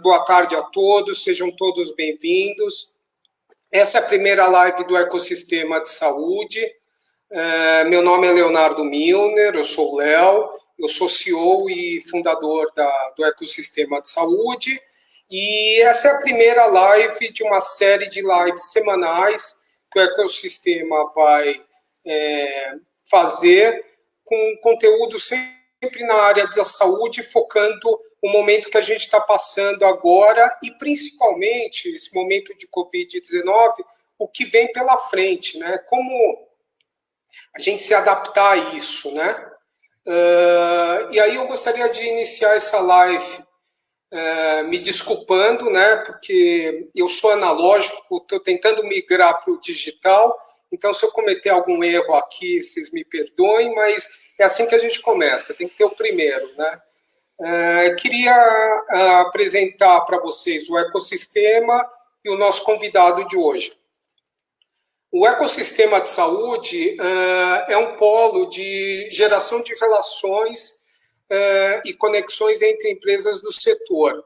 boa tarde a todos, sejam todos bem-vindos. Essa é a primeira live do Ecossistema de Saúde. Meu nome é Leonardo Milner, eu sou o Léo, eu sou CEO e fundador do Ecossistema de Saúde, e essa é a primeira live de uma série de lives semanais que o Ecossistema vai fazer com conteúdo sempre na área da saúde, focando o momento que a gente está passando agora e, principalmente, esse momento de Covid-19, o que vem pela frente, né? Como a gente se adaptar a isso, né? E aí eu gostaria de iniciar essa live me desculpando, né? Porque eu sou analógico, estou tentando migrar para o digital, então se eu cometer algum erro aqui, vocês me perdoem, mas é assim que a gente começa, tem que ter o primeiro, né? Queria apresentar para vocês o ecossistema e o nosso convidado de hoje. O ecossistema de saúde é um polo de geração de relações e conexões entre empresas do setor.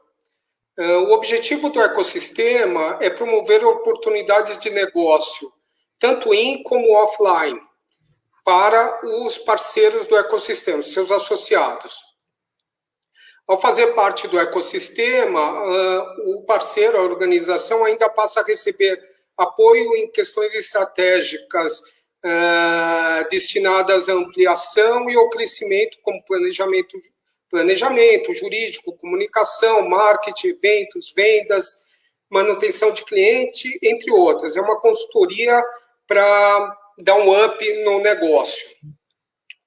O objetivo do ecossistema é promover oportunidades de negócio, tanto in como offline, para os parceiros do ecossistema, seus associados. Ao fazer parte do ecossistema, o parceiro, a organização, ainda passa a receber apoio em questões estratégicas destinadas à ampliação e ao crescimento, como planejamento jurídico, comunicação, marketing, eventos, vendas, manutenção de cliente, entre outras. É uma consultoria para dar um up no negócio.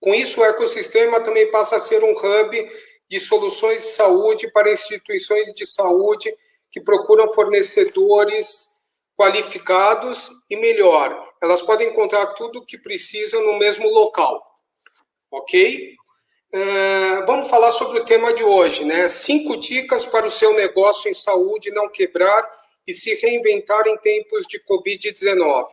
Com isso, o ecossistema também passa a ser um hub de soluções de saúde para instituições de saúde que procuram fornecedores qualificados e, melhor, elas podem encontrar tudo o que precisam no mesmo local. Ok? Vamos falar sobre o tema de hoje, né? 5 dicas para o seu negócio em saúde não quebrar e se reinventar em tempos de Covid-19.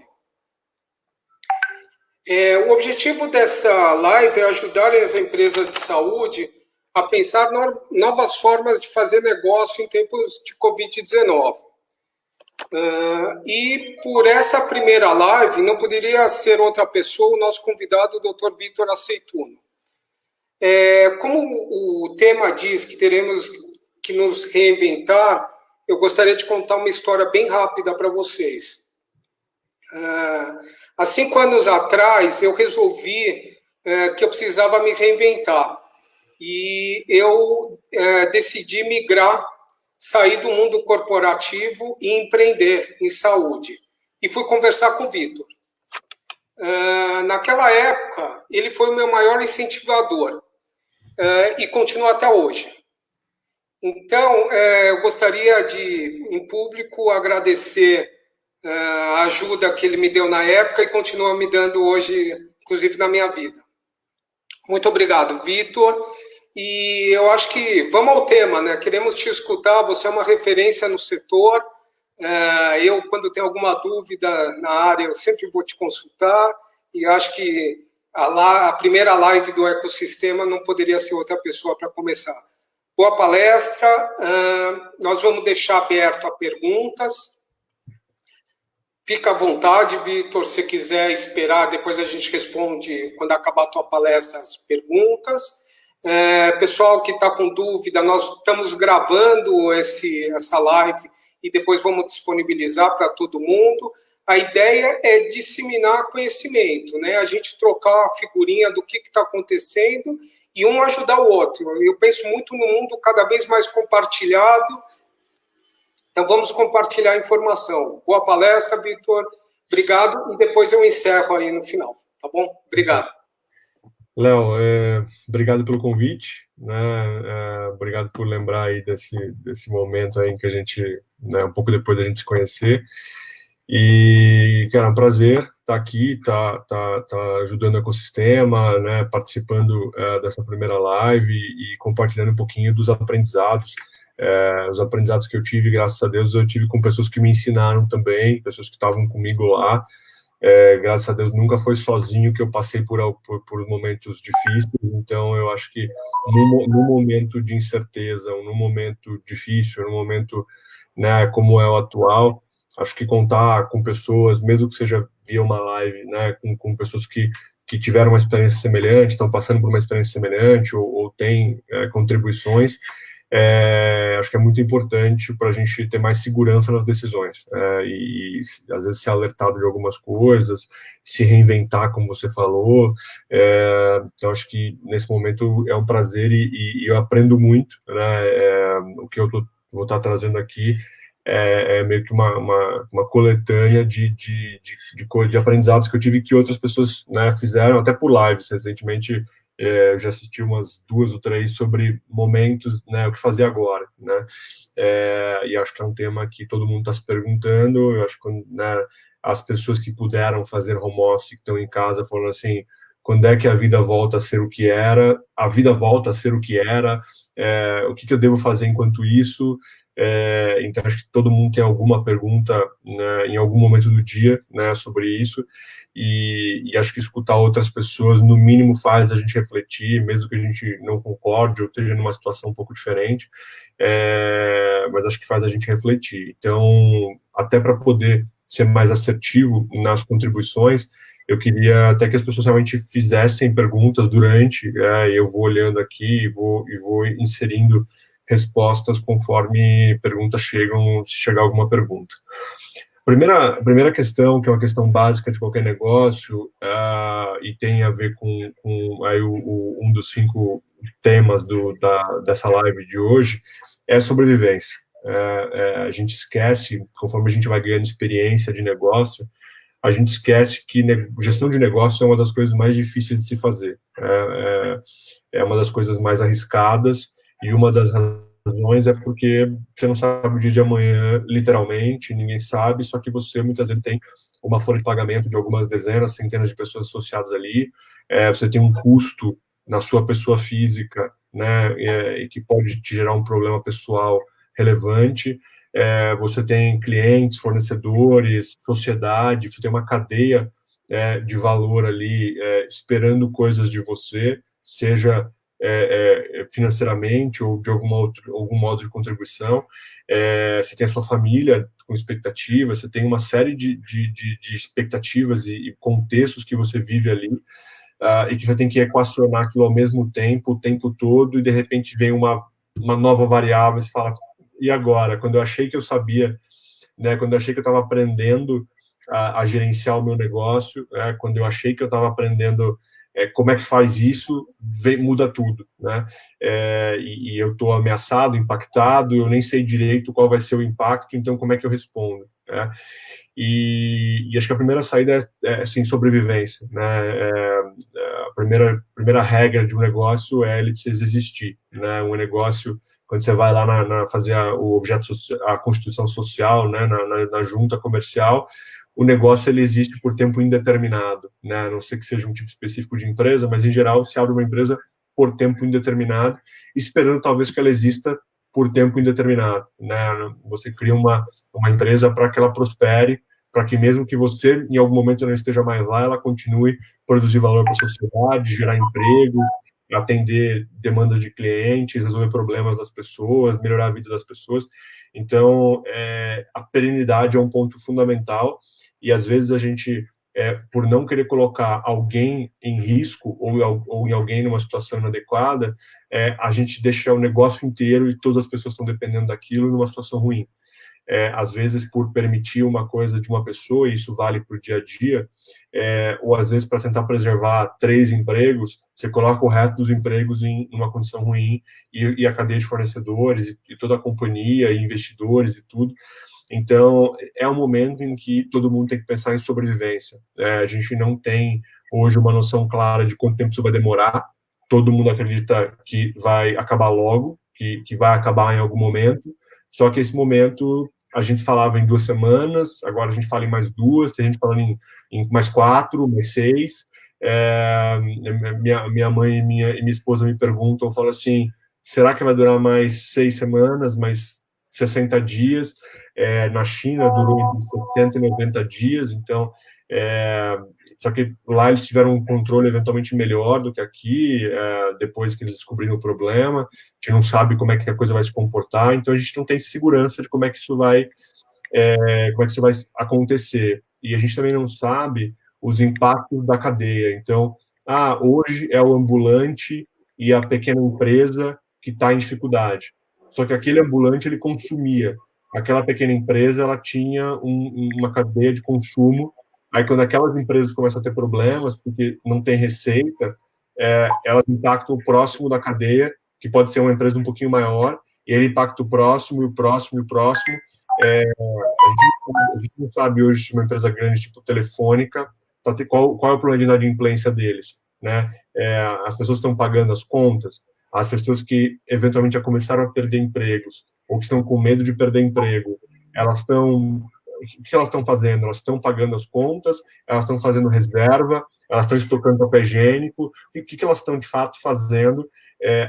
O objetivo dessa live é ajudar as empresas de saúde a pensar novas formas de fazer negócio em tempos de Covid-19. E por essa primeira live, não poderia ser outra pessoa, o nosso convidado, o Dr. Vitor Aceituno. Como o tema diz que teremos que nos reinventar, eu gostaria de contar uma história bem rápida para vocês. Há 5 anos atrás, eu resolvi que eu precisava me reinventar. E eu decidi migrar, sair do mundo corporativo e empreender em saúde. E fui conversar com o Vitor. Naquela época, ele foi o meu maior incentivador e continua até hoje. Então, eu gostaria de, em público, agradecer a ajuda que ele me deu na época e continua me dando hoje, inclusive na minha vida. Muito obrigado, Vitor. E eu acho que vamos ao tema, né? Queremos te escutar, você é uma referência no setor. Eu, quando tenho alguma dúvida na área, eu sempre vou te consultar. E acho que a primeira live do ecossistema não poderia ser outra pessoa para começar. Boa palestra. Nós vamos deixar aberto a perguntas. Fica à vontade, Vitor, se quiser esperar, depois a gente responde, quando acabar a tua palestra, as perguntas. Pessoal que está com dúvida, nós estamos gravando essa live e depois vamos disponibilizar para todo mundo. A ideia é disseminar conhecimento, né? A gente trocar a figurinha do que está acontecendo e um ajudar o outro. Eu penso muito no mundo cada vez mais compartilhado, então vamos compartilhar informação. Boa palestra, Vitor. Obrigado, e depois eu encerro aí no final, tá bom? Obrigado. Léo, obrigado pelo convite, né? Obrigado por lembrar aí desse momento aí em que a gente, né, um pouco depois da gente se conhecer. E, cara, é um prazer estar aqui, tá ajudando o ecossistema, né, participando dessa primeira live e compartilhando um pouquinho dos aprendizados. Os aprendizados que eu tive, graças a Deus, eu tive com pessoas que me ensinaram também, pessoas que estavam comigo lá. Graças a Deus nunca foi sozinho que eu passei por momentos difíceis, então eu acho que no momento de incerteza, no momento difícil, no momento, né, como é o atual, acho que contar com pessoas, mesmo que seja via uma live, né, com pessoas que tiveram uma experiência semelhante, estão passando por uma experiência semelhante ou têm contribuições, acho que é muito importante para a gente ter mais segurança nas decisões, e às vezes ser alertado de algumas coisas, se reinventar, como você falou. Então acho que nesse momento é um prazer e eu aprendo muito, né? O que eu vou estar trazendo aqui meio que uma coletânea de aprendizados que eu tive que outras pessoas, né, fizeram, até por lives recentemente. Eu já assisti umas 2 ou 3 sobre momentos, né, o que fazer agora, né, e acho que é um tema que todo mundo está se perguntando. Eu acho que, né, as pessoas que puderam fazer home office, que estão em casa, falando assim, quando é que a vida volta a ser o que era? A vida volta a ser o que era? O que eu devo fazer enquanto isso? Então, acho que todo mundo tem alguma pergunta, né, em algum momento do dia, né, sobre isso, e acho que escutar outras pessoas, no mínimo, faz a gente refletir, mesmo que a gente não concorde ou esteja numa situação um pouco diferente, mas acho que faz a gente refletir. Então, até para poder ser mais assertivo nas contribuições, eu queria até que as pessoas realmente fizessem perguntas durante, eu vou olhando aqui e vou inserindo respostas conforme perguntas chegam, se chegar alguma pergunta. Primeira questão, que é uma questão básica de qualquer negócio, e tem a ver com aí um dos 5 temas dessa live de hoje, é a sobrevivência. A gente esquece, conforme a gente vai ganhando experiência de negócio, a gente esquece que gestão de negócio é uma das coisas mais difíceis de se fazer. É uma das coisas mais arriscadas, e uma das razões é porque você não sabe o dia de amanhã, literalmente, ninguém sabe, só que você muitas vezes tem uma folha de pagamento de algumas dezenas, centenas de pessoas associadas ali, você tem um custo na sua pessoa física, né, e que pode te gerar um problema pessoal relevante. Você tem clientes, fornecedores, sociedade, você tem uma cadeia de valor ali esperando coisas de você, seja financeiramente ou de algum modo de contribuição. Você tem a sua família com expectativas, você tem uma série de expectativas e contextos que você vive ali, e que você tem que equacionar aquilo ao mesmo tempo, o tempo todo, e de repente vem uma nova variável, e você fala, e agora? Quando eu achei que eu sabia, né, quando eu achei que eu estava aprendendo a gerenciar o meu negócio, quando eu achei que eu estava aprendendo como é que faz isso, muda tudo, né? E eu estou ameaçado, impactado, eu nem sei direito qual vai ser o impacto, então como é que eu respondo, né? E acho que a primeira saída é assim, sobrevivência, né? A primeira regra de um negócio é ele precisa existir, né? Um negócio, quando você vai lá fazer o objeto a constituição social, né? Na junta comercial, o negócio ele existe por tempo indeterminado, né? A não ser que seja um tipo específico de empresa, mas em geral se abre uma empresa por tempo indeterminado, esperando talvez que ela exista por tempo indeterminado, né? Você cria uma empresa para que ela prospere, para que mesmo que você em algum momento não esteja mais lá, ela continue produzir valor para a sociedade, gerar emprego, atender demandas de clientes, resolver problemas das pessoas, melhorar a vida das pessoas. Então, a perenidade é um ponto fundamental, e às vezes a gente, por não querer colocar alguém em risco ou em alguém numa situação inadequada, a gente deixa o negócio inteiro e todas as pessoas estão dependendo daquilo numa situação ruim. Às vezes por permitir uma coisa de uma pessoa, e isso vale para o dia a dia, ou às vezes para tentar preservar 3 empregos, você coloca o resto dos empregos em uma condição ruim, e a cadeia de fornecedores, e toda a companhia, e investidores e tudo. Então, é um momento em que todo mundo tem que pensar em sobrevivência. A gente não tem hoje uma noção clara de quanto tempo isso vai demorar, todo mundo acredita que vai acabar logo, que vai acabar em algum momento, só que esse momento a gente falava em 2 semanas, agora a gente fala em mais 2, tem gente falando em mais 4, mais 6. Minha mãe e minha esposa me perguntam, falam assim, será que vai durar mais 6 semanas, mais 60 dias? Na China durou entre 60 e 90 dias, então Só que lá eles tiveram um controle eventualmente melhor do que aqui, depois que eles descobriram o problema. A gente não sabe como é que a coisa vai se comportar, então a gente não tem segurança de como é que isso vai acontecer. E a gente também não sabe os impactos da cadeia. Então, hoje é o ambulante e a pequena empresa que está em dificuldade. Só que aquele ambulante, ele consumia. Aquela pequena empresa, ela tinha uma cadeia de consumo. Aí, quando aquelas empresas começam a ter problemas, porque não tem receita, elas impactam o próximo da cadeia, que pode ser uma empresa um pouquinho maior, e ele impacta o próximo, e o próximo, e o próximo. A gente não sabe hoje se uma empresa grande, tipo Telefônica, qual é o problema de inadimplência deles, né? As pessoas estão pagando as contas, as pessoas que eventualmente já começaram a perder empregos, ou que estão com medo de perder emprego, o que elas estão fazendo? Elas estão pagando as contas, elas estão fazendo reserva, elas estão estocando papel higiênico, e o que elas estão de fato fazendo?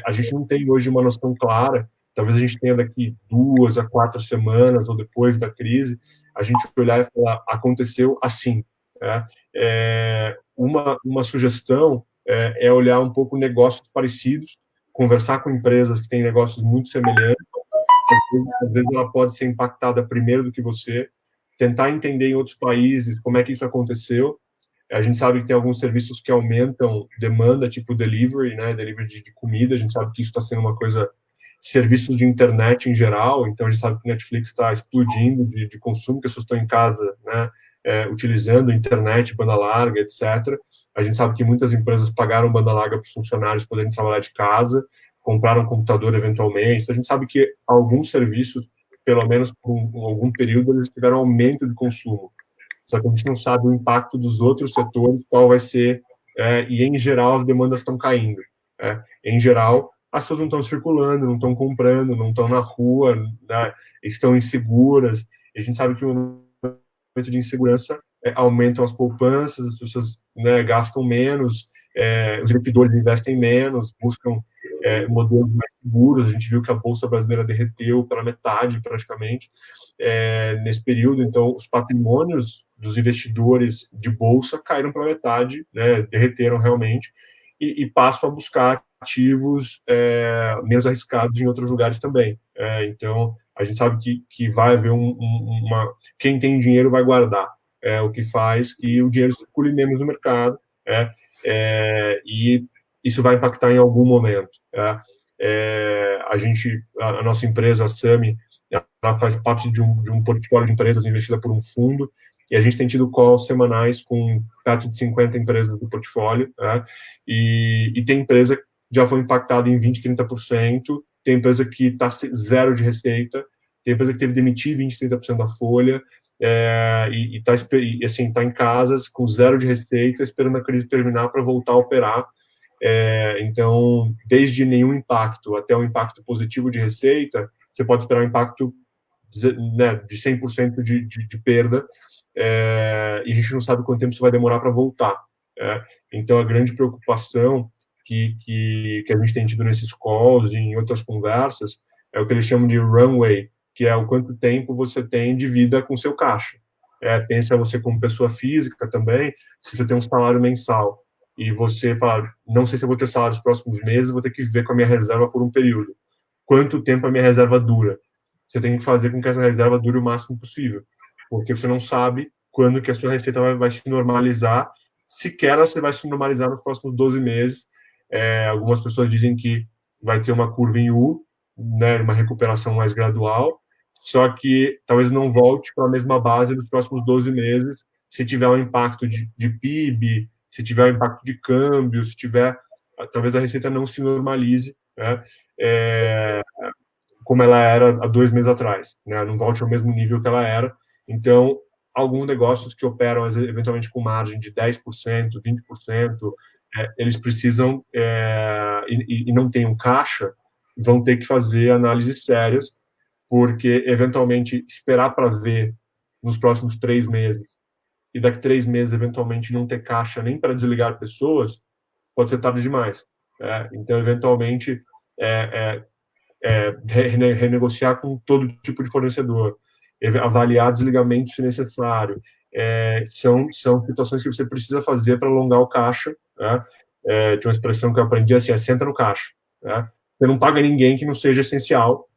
A gente não tem hoje uma noção clara. Talvez a gente tenha daqui 2 a 4 semanas, ou depois da crise, a gente olhar e falar, aconteceu assim. Né? Uma sugestão é olhar um pouco negócios parecidos, conversar com empresas que têm negócios muito semelhantes. Às vezes ela pode ser impactada primeiro do que você, tentar entender em outros países como é que isso aconteceu. A gente sabe que tem alguns serviços que aumentam demanda, tipo delivery, né, delivery de comida. A gente sabe que isso está sendo uma coisa, serviços de internet em geral. Então a gente sabe que Netflix está explodindo de consumo, que as pessoas estão em casa, né, utilizando internet, banda larga, etc. A gente sabe que muitas empresas pagaram banda larga para os funcionários poderem trabalhar de casa, compraram um computador eventualmente. Então, a gente sabe que alguns serviços, pelo menos por algum período, eles tiveram aumento de consumo. Só que a gente não sabe o impacto dos outros setores, qual vai ser, e em geral as demandas estão caindo. Em geral, as pessoas não estão circulando, não estão comprando, não estão na rua, né, estão inseguras. E a gente sabe que o momento de insegurança aumentam as poupanças, as pessoas, né, gastam menos, os investidores investem menos, buscam modelos mais seguros. A gente viu que a Bolsa Brasileira derreteu pela metade, praticamente, nesse período. Então, os patrimônios dos investidores de Bolsa caíram pela metade, né, derreteram realmente, e passam a buscar ativos menos arriscados em outros lugares também. Então, a gente sabe que vai haver quem tem dinheiro vai guardar, o que faz que o dinheiro circule menos no mercado, e isso vai impactar em algum momento. A nossa empresa, a Sami, ela faz parte de um portfólio de empresas investida por um fundo, e a gente tem tido calls semanais com perto de 50 empresas do portfólio, e tem empresa que já foi impactada em 20%, 30%, tem empresa que está zero de receita, tem empresa que teve que demitir 20%, 30% da folha, e está em casas com zero de receita, esperando a crise terminar para voltar a operar. Então, desde nenhum impacto até um impacto positivo de receita, você pode esperar um impacto, né, de 100% de perda, e a gente não sabe quanto tempo isso vai demorar para voltar. Então, a grande preocupação que a gente tem tido nesses calls e em outras conversas é o que eles chamam de runway, que é o quanto tempo você tem de vida com seu caixa. Pensa você como pessoa física também, se você tem um salário mensal e você fala, não sei se eu vou ter salário nos próximos meses, vou ter que viver com a minha reserva por um período. Quanto tempo a minha reserva dura? Você tem que fazer com que essa reserva dure o máximo possível, porque você não sabe quando que a sua receita vai se normalizar, sequer você vai se normalizar nos próximos 12 meses. Algumas pessoas dizem que vai ter uma curva em U, né, uma recuperação mais gradual, só que talvez não volte para a mesma base nos próximos 12 meses, se tiver um impacto de PIB, se tiver um impacto de câmbio, se tiver, talvez a receita não se normalize, né, como ela era há 2 meses atrás, né, não volte ao mesmo nível que ela era. Então, alguns negócios que operam eventualmente com margem de 10%, 20%, eles precisam, e não têm um caixa, vão ter que fazer análises sérias, porque eventualmente esperar para ver nos próximos 3 meses, e daqui 3 meses eventualmente não ter caixa nem para desligar pessoas, pode ser tarde demais. Então, eventualmente, renegociar com todo tipo de fornecedor, avaliar desligamento se necessário, são situações que você precisa fazer para alongar o caixa, né? Tinha uma expressão que eu aprendi assim, senta no caixa, né? Você não paga ninguém que não seja essencial.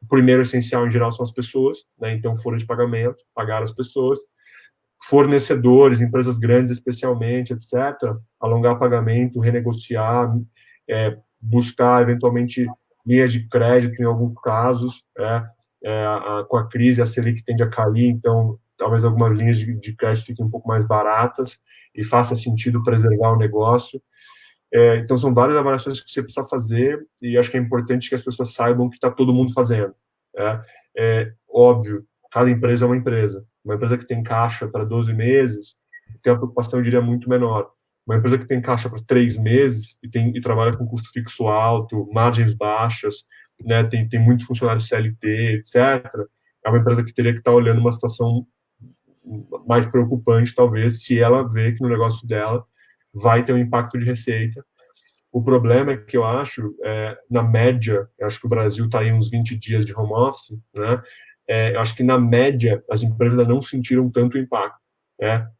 O primeiro essencial, em geral, são as pessoas, né? Então, folha de pagamento, pagar as pessoas. Fornecedores, empresas grandes especialmente, etc., alongar pagamento, renegociar, buscar, eventualmente, linhas de crédito em alguns casos, com a crise, a Selic tende a cair, então, talvez algumas linhas de crédito fiquem um pouco mais baratas e faça sentido preservar o negócio. Então, são várias avaliações que você precisa fazer e acho que é importante que as pessoas saibam que está todo mundo fazendo. Óbvio, cada empresa é uma empresa. Uma empresa que tem caixa para 12 meses tem uma preocupação, eu diria, muito menor. Uma empresa que tem caixa para 3 meses e trabalha com custo fixo alto, margens baixas, né, tem muito funcionário CLT, etc., é uma empresa que teria que estar olhando uma situação mais preocupante, talvez, se ela vê que no negócio dela vai ter um impacto de receita. O problema é que eu acho, na média, eu acho que o Brasil está em uns 20 dias de home office, né? Eu acho que, na média, as empresas ainda não sentiram tanto impacto.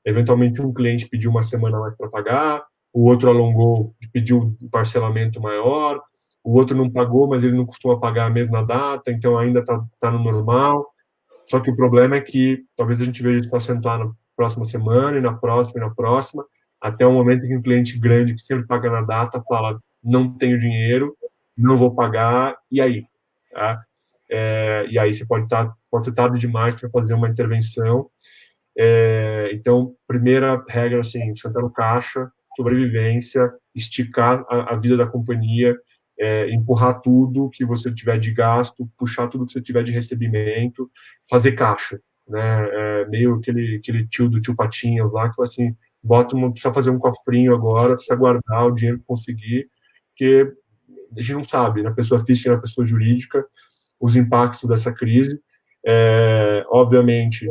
Eventualmente, um cliente pediu uma semana mais para pagar, o outro alongou, pediu um parcelamento maior, o outro não pagou, mas ele não costuma pagar mesmo na data, então ainda está no normal. Só que o problema é que talvez a gente veja isso acentuar na próxima semana, e na próxima, até o momento em que um cliente grande, que sempre paga na data, fala, não tenho dinheiro, não vou pagar, e aí? Tá? E aí você pode ser tarde demais para fazer uma intervenção. Então, primeira regra, assim, sentar no caixa, sobrevivência, esticar a vida da companhia, empurrar tudo que você tiver de gasto, puxar tudo que você tiver de recebimento, fazer caixa, né? Meio aquele tio do tio Patinhas lá, que fala assim, precisa fazer um cofrinho agora, precisa guardar o dinheiro que conseguir, porque a gente não sabe, na pessoa física e na pessoa jurídica, os impactos dessa crise. Obviamente,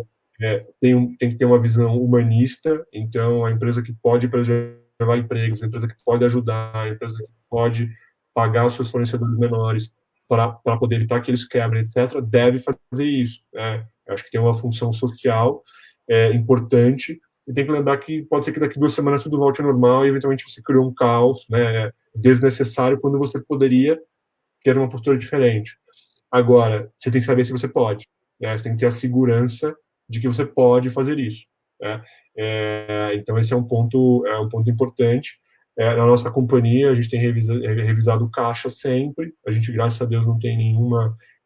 tem que ter uma visão humanista, então a empresa que pode preservar empregos, a empresa que pode ajudar, a empresa que pode pagar os seus fornecedores menores para poder evitar que eles quebrem, etc., deve fazer isso. Acho que tem uma função social importante, e tem que lembrar que pode ser que daqui 2 semanas tudo volte ao normal e eventualmente você criou um caos, né, desnecessário, quando você poderia ter uma postura diferente. Agora, você tem que saber se você pode. Você tem que ter a segurança de que você pode fazer isso. Então, esse é um ponto importante. Na nossa companhia, a gente tem revisado o caixa sempre. A gente, graças a Deus, não tem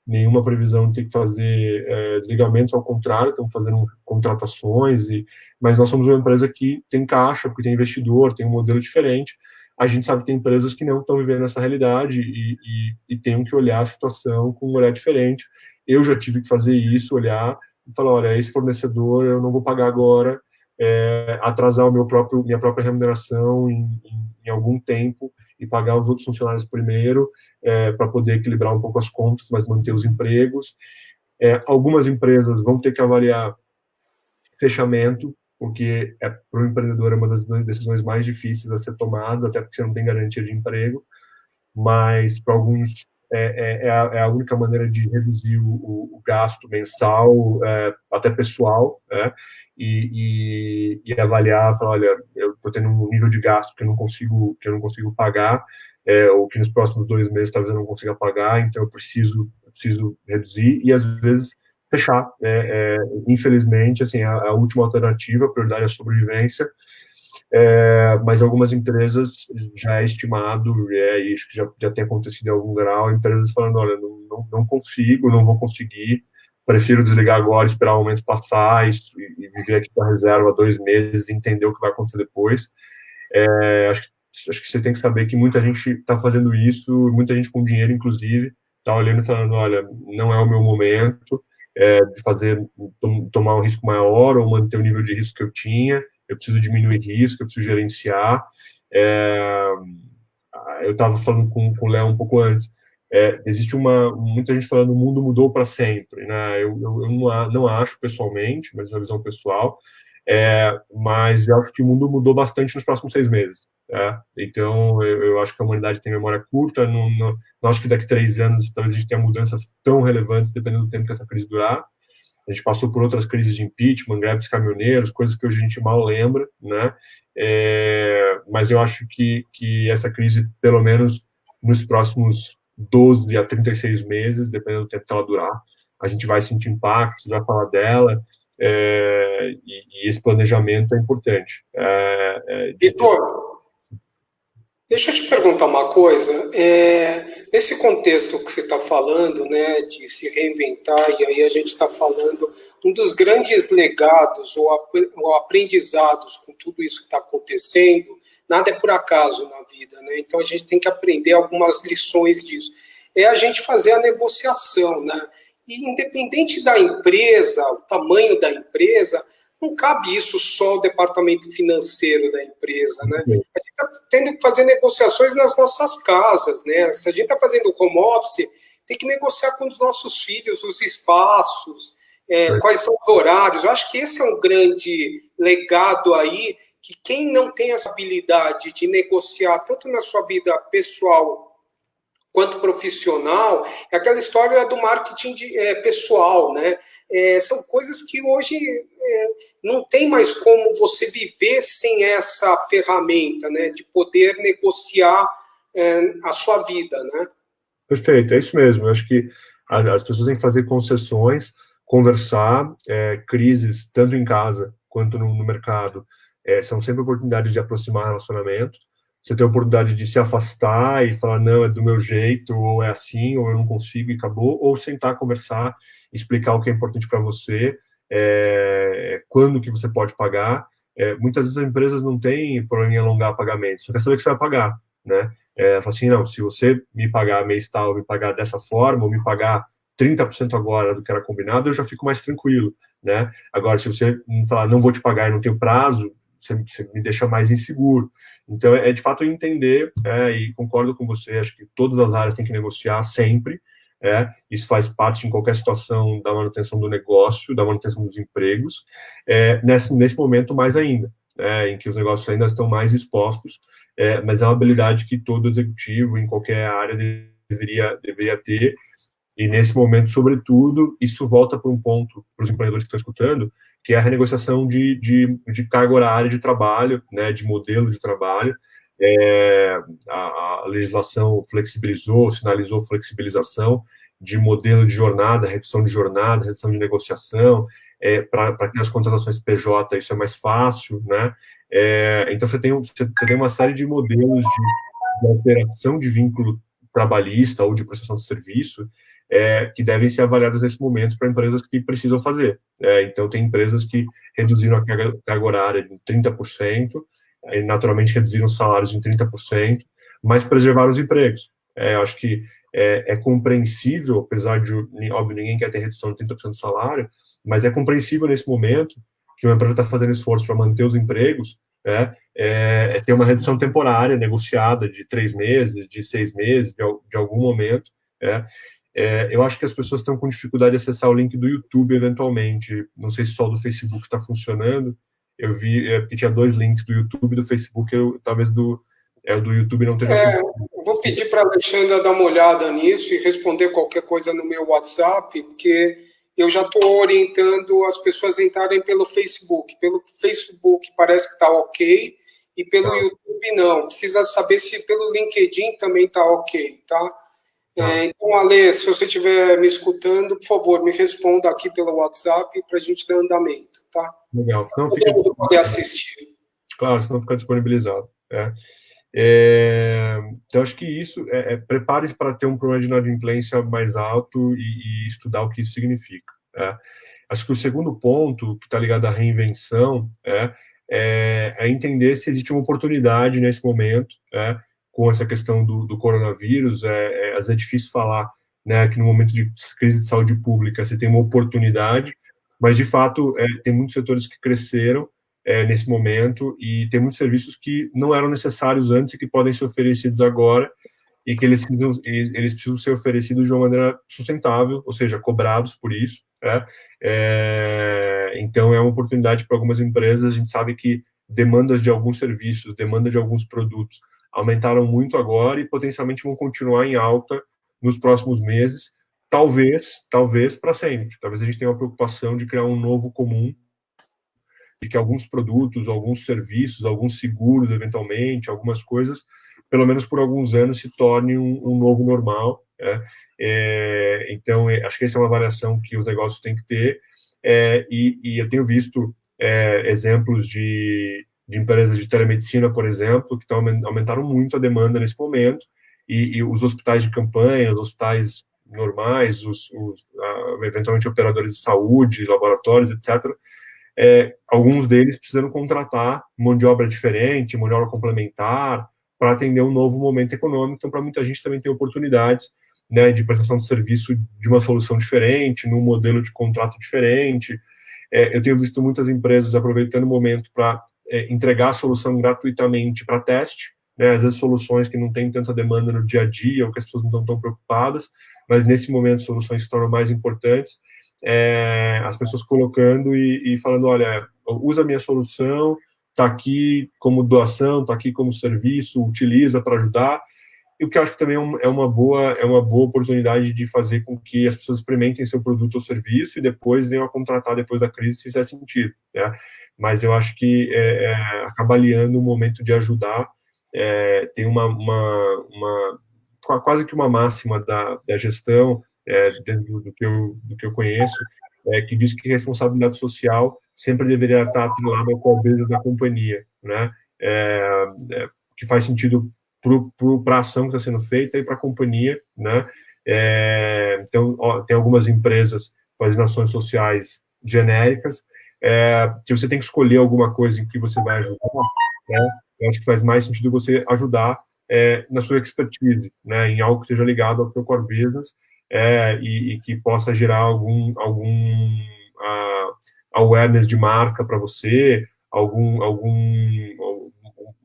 nenhuma previsão de ter que fazer desligamentos, ao contrário, estamos fazendo contratações, mas nós somos uma empresa que tem caixa, porque tem investidor, tem um modelo diferente. A gente sabe que tem empresas que não estão vivendo essa realidade e têm que olhar a situação com um olhar diferente. Eu já tive que fazer isso, olhar e falar, olha, esse fornecedor eu não vou pagar agora, atrasar minha própria remuneração em algum tempo e pagar os outros funcionários primeiro, para poder equilibrar um pouco as contas, mas manter os empregos. Algumas empresas vão ter que avaliar fechamento, porque para o empreendedor é uma das decisões mais difíceis a ser tomadas, até porque você não tem garantia de emprego, mas para alguns é a única maneira de reduzir o gasto mensal, até pessoal, né? E avaliar, falar, olha, eu estou tendo um nível de gasto que eu não consigo pagar, ou que nos próximos 2 meses talvez eu não consiga pagar, então eu preciso reduzir, e às vezes fechar. Infelizmente, assim, a última alternativa, a prioridade é a sobrevivência, mas algumas empresas já é estimado, e acho que já tem acontecido em algum grau, empresas falando, olha, não consigo, não vou conseguir, prefiro desligar agora, esperar o momento passar e viver aqui com a reserva 2 meses e entender o que vai acontecer depois. Acho que vocês têm que saber que muita gente está fazendo isso, muita gente com dinheiro, inclusive, está olhando e falando, olha, não é o meu momento de tomar um risco maior ou manter o nível de risco que eu tinha, eu preciso diminuir risco, eu preciso gerenciar. Eu estava falando com o Léo um pouco antes, existe muita gente falando o mundo mudou para sempre, né? Eu não acho pessoalmente, mas é uma visão pessoal, mas eu acho que o mundo mudou bastante nos próximos 6 meses. Então, eu acho que a humanidade tem memória curta, não acho que daqui a 3 anos talvez a gente tenha mudanças tão relevantes, dependendo do tempo que essa crise durar, A gente passou por outras crises de impeachment, greves de caminhoneiros, coisas que hoje a gente mal lembra, né? Mas eu acho que essa crise, pelo menos nos próximos 12 a 36 meses, dependendo do tempo que ela durar, a gente vai sentir impactos, vai falar dela, e esse planejamento é importante. Vitor, deixa eu te perguntar uma coisa. Nesse contexto que você está falando, né, de se reinventar, e aí a gente está falando, um dos grandes legados ou aprendizados com tudo isso que está acontecendo, nada é por acaso na vida, né? Então a gente tem que aprender algumas lições disso. É a gente fazer a negociação, né? E independente da empresa, o tamanho da empresa, não cabe isso só ao departamento financeiro da empresa, né? A gente está tendo que fazer negociações nas nossas casas, né? Se a gente está fazendo home office, tem que negociar com os nossos filhos os espaços, quais são os horários. Eu acho que esse é um grande legado aí, que quem não tem essa habilidade de negociar, tanto na sua vida pessoal quanto profissional, é aquela história do marketing pessoal, né? São coisas que hoje não tem mais como você viver sem essa ferramenta, né? De poder negociar a sua vida, né? Perfeito, é isso mesmo. Eu acho que as pessoas têm que fazer concessões, conversar, crises, tanto em casa quanto no mercado, são sempre oportunidades de aproximar relacionamento. Você tem a oportunidade de se afastar e falar, não, é do meu jeito, ou é assim, ou eu não consigo e acabou, ou sentar, conversar, explicar o que é importante para você, quando que você pode pagar. Muitas vezes as empresas não têm problema em alongar pagamentos, só quer saber que você vai pagar, né? Fala assim, não, se você me pagar mês tal, me pagar dessa forma, ou me pagar 30% agora do que era combinado, eu já fico mais tranquilo, né? Agora, se você falar, não vou te pagar e não tenho prazo, você me deixa mais inseguro. Então, de fato entender, e concordo com você, acho que todas as áreas têm que negociar sempre, isso faz parte em qualquer situação da manutenção do negócio, da manutenção dos empregos, nesse momento mais ainda, em que os negócios ainda estão mais expostos, mas é uma habilidade que todo executivo, em qualquer área, deveria ter, e nesse momento, sobretudo, isso volta para um ponto, para os empreendedores que estão escutando, que é a renegociação de carga horária de trabalho, né, de modelo de trabalho. A legislação flexibilizou, sinalizou flexibilização de modelo de jornada, redução de negociação. Para quem as contratações PJ, isso é mais fácil, né? Então, você tem uma série de modelos de alteração de vínculo trabalhista ou de prestação de serviço que devem ser avaliadas nesse momento para empresas que precisam fazer. Então, tem empresas que reduziram a carga horária em 30%, e naturalmente reduziram os salários em 30%, mas preservaram os empregos. Eu acho que é compreensível, apesar de, óbvio, ninguém quer ter redução de 30% do salário, mas é compreensível nesse momento que uma empresa está fazendo esforço para manter os empregos, ter uma redução temporária, negociada de 3 meses, de 6 meses, de algum momento. Eu acho que as pessoas estão com dificuldade de acessar o link do YouTube, eventualmente. Não sei se só o do Facebook está funcionando. Eu vi que tinha 2 links do YouTube e do Facebook, talvez do YouTube não esteja funcionando. Vou pedir para a Alexandra dar uma olhada nisso e responder qualquer coisa no meu WhatsApp, porque eu já estou orientando as pessoas a entrarem pelo Facebook. Pelo Facebook parece que está ok, e pelo YouTube não. Precisa saber se pelo LinkedIn também está ok, tá? Então, Ale, se você estiver me escutando, por favor, me responda aqui pelo WhatsApp para a gente dar andamento, tá? Legal. Não, fica poder assistir. Claro, senão fica disponibilizado. Então, acho que isso prepare-se para ter um problema de inadimplência mais alto e estudar o que isso significa. Acho que o segundo ponto, que está ligado à reinvenção, é entender se existe uma oportunidade nesse momento, com essa questão do coronavírus. Às vezes é difícil falar, né, que no momento de crise de saúde pública você tem uma oportunidade, mas de fato tem muitos setores que cresceram nesse momento, e tem muitos serviços que não eram necessários antes e que podem ser oferecidos agora, e que eles precisam ser oferecidos de uma maneira sustentável, ou seja, cobrados por isso. Então é uma oportunidade para algumas empresas. A gente sabe que demandas de alguns serviços, demanda de alguns produtos aumentaram muito agora e potencialmente vão continuar em alta nos próximos meses, talvez para sempre. Talvez a gente tenha uma preocupação de criar um novo comum, de que alguns produtos, alguns serviços, alguns seguros, eventualmente, algumas coisas, pelo menos por alguns anos, se tornem um novo normal. Então, acho que essa é uma avaliação que os negócios têm que ter, e eu tenho visto exemplos de empresas de telemedicina, por exemplo, que aumentaram muito a demanda nesse momento, e os hospitais de campanha, os hospitais normais, eventualmente operadores de saúde, laboratórios, etc., alguns deles precisam contratar mão de obra diferente, mão de obra complementar, para atender um novo momento econômico. Então, para muita gente também tem oportunidades, né, de prestação de serviço de uma solução diferente, num modelo de contrato diferente. Eu tenho visto muitas empresas aproveitando o momento para entregar a solução gratuitamente para teste, né, às vezes soluções que não têm tanta demanda no dia a dia, ou que as pessoas não estão tão preocupadas, mas nesse momento soluções se tornam mais importantes. As pessoas colocando e falando, olha, usa a minha solução, está aqui como doação, está aqui como serviço, utiliza para ajudar. E o que eu acho que também é uma boa oportunidade de fazer com que as pessoas experimentem seu produto ou serviço e depois venham a contratar depois da crise, se fizer sentido, né? Mas eu acho que acaba aliando o momento de ajudar. Tem quase que uma máxima da gestão, dentro do que eu conheço, que diz que responsabilidade social sempre deveria estar atrelada ao core da companhia, né? Que faz sentido para a ação que está sendo feita e para a companhia, né? Então, tem algumas empresas fazendo ações sociais genéricas, se você tem que escolher alguma coisa em que você vai ajudar, né? Eu acho que faz mais sentido você ajudar na sua expertise, né? Em algo que esteja ligado ao seu core business, e que possa gerar algum awareness de marca para você,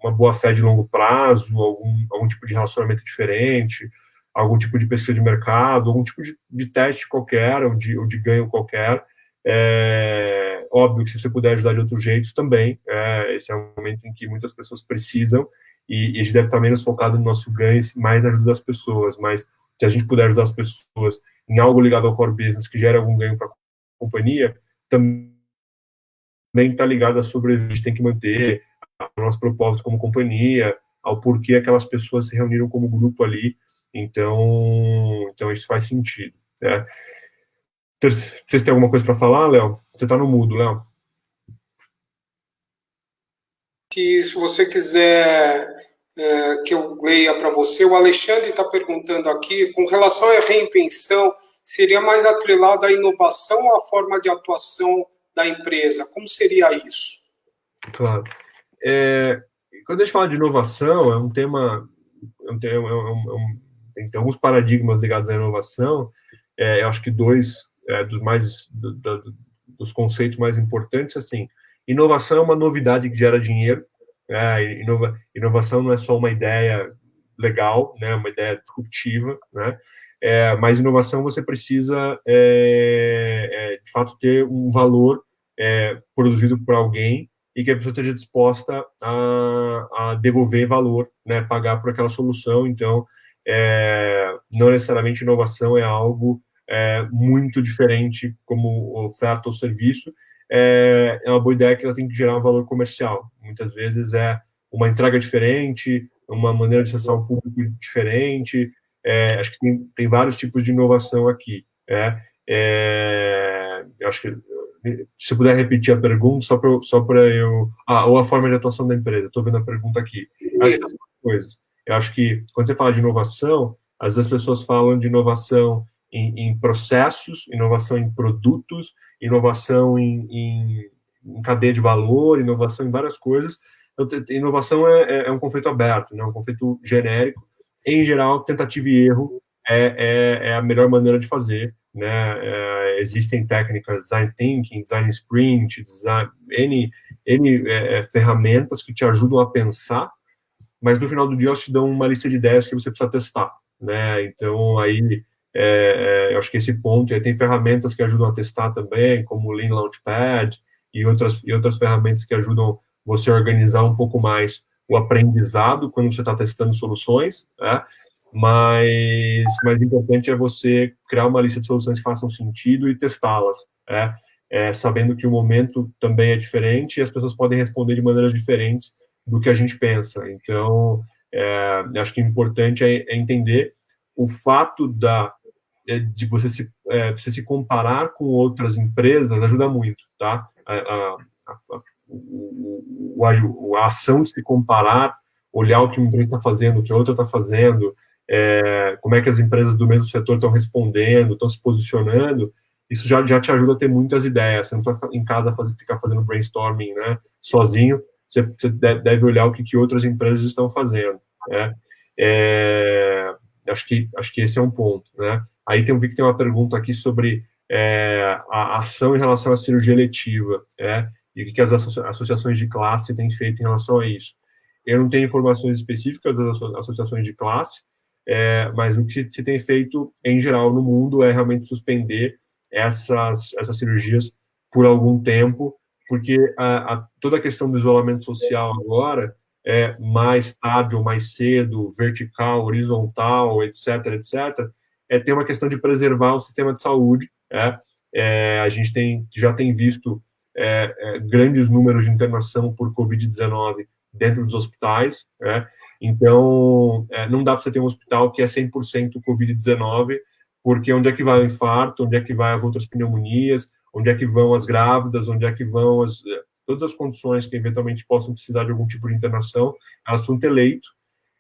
uma boa fé de longo prazo, algum tipo de relacionamento diferente, algum tipo de pesquisa de mercado, algum tipo de teste qualquer, ou de ganho qualquer. Óbvio que se você puder ajudar de outros jeitos também, esse é um momento em que muitas pessoas precisam, e a gente deve estar menos focado no nosso ganho, mais na ajuda das pessoas, mas se a gente puder ajudar as pessoas em algo ligado ao core business que gere algum ganho para a companhia, também está ligado à sobrevivência, a gente tem que manter o nosso propósito como companhia, ao porquê aquelas pessoas se reuniram como grupo ali. Então isso faz sentido. Vocês têm alguma coisa para falar, Léo? Você está no mudo, Léo. Se você quiser que eu leia para você, o Alexandre está perguntando aqui, com relação à reinvenção, seria mais atrelada à inovação ou à forma de atuação da empresa? Como seria isso? Claro. Quando a gente fala de inovação, é um tema, tem alguns paradigmas ligados à inovação. Eu acho que dois dos conceitos mais importantes, assim, inovação é uma novidade que gera dinheiro. Inovação não é só uma ideia legal, né, uma ideia disruptiva, né, mas inovação você precisa, de fato, ter um valor produzido por alguém e que a pessoa esteja disposta a devolver valor, né, pagar por aquela solução. Então, não necessariamente inovação é algo muito diferente como oferta ou serviço. É uma boa ideia que ela tem que gerar um valor comercial. Muitas vezes é uma entrega diferente, uma maneira de acessar um público diferente. Acho que tem vários tipos de inovação aqui. Eu acho que, se você puder repetir a pergunta, só para eu... ou a forma de atuação da empresa. Estou vendo a pergunta aqui. Acho que coisas. Eu acho que, quando você fala de inovação, às vezes as pessoas falam de inovação em processos, inovação em produtos, inovação em cadeia de valor, inovação em várias coisas. Então, inovação é um conceito aberto, né? Um conceito genérico. Em geral, tentativa e erro é a melhor maneira de fazer, né? Existem técnicas, design thinking, design sprint, N ferramentas que te ajudam a pensar, mas no final do dia elas te dão uma lista de ideias que você precisa testar, né? Então, aí, eu acho que esse ponto, tem ferramentas que ajudam a testar também, como o Lean Launchpad e outras ferramentas que ajudam você a organizar um pouco mais o aprendizado quando você está testando soluções, né? mas mais importante é você criar uma lista de soluções que façam sentido e testá-las, sabendo que o momento também é diferente e as pessoas podem responder de maneiras diferentes do que a gente pensa. Então, acho que o importante é entender o fato de você se comparar com outras empresas ajuda muito, tá? A ação de se comparar, olhar o que uma empresa está fazendo, o que a outra está fazendo, como é que as empresas do mesmo setor estão respondendo, estão se posicionando, isso já te ajuda a ter muitas ideias. Você não está em casa ficar fazendo brainstorming, né, sozinho, você deve olhar o que outras empresas estão fazendo, né? Acho que esse é um ponto, né? Aí vi que tem uma pergunta aqui sobre a ação em relação à cirurgia eletiva, e o que as associações de classe têm feito em relação a isso. Eu não tenho informações específicas das associações de classe, mas o que se tem feito, em geral, no mundo é realmente suspender essas cirurgias por algum tempo, porque toda a questão do isolamento social agora, mais tarde ou mais cedo, vertical, horizontal, etc., etc., tem uma questão de preservar o sistema de saúde. A gente já tem visto grandes números de internação por Covid-19 dentro dos hospitais, então não dá para você ter um hospital que é 100% Covid-19, porque onde é que vai o infarto, onde é que vai as outras pneumonias, onde é que vão as grávidas, onde é que vão todas as condições que eventualmente possam precisar de algum tipo de internação, elas vão ter leito,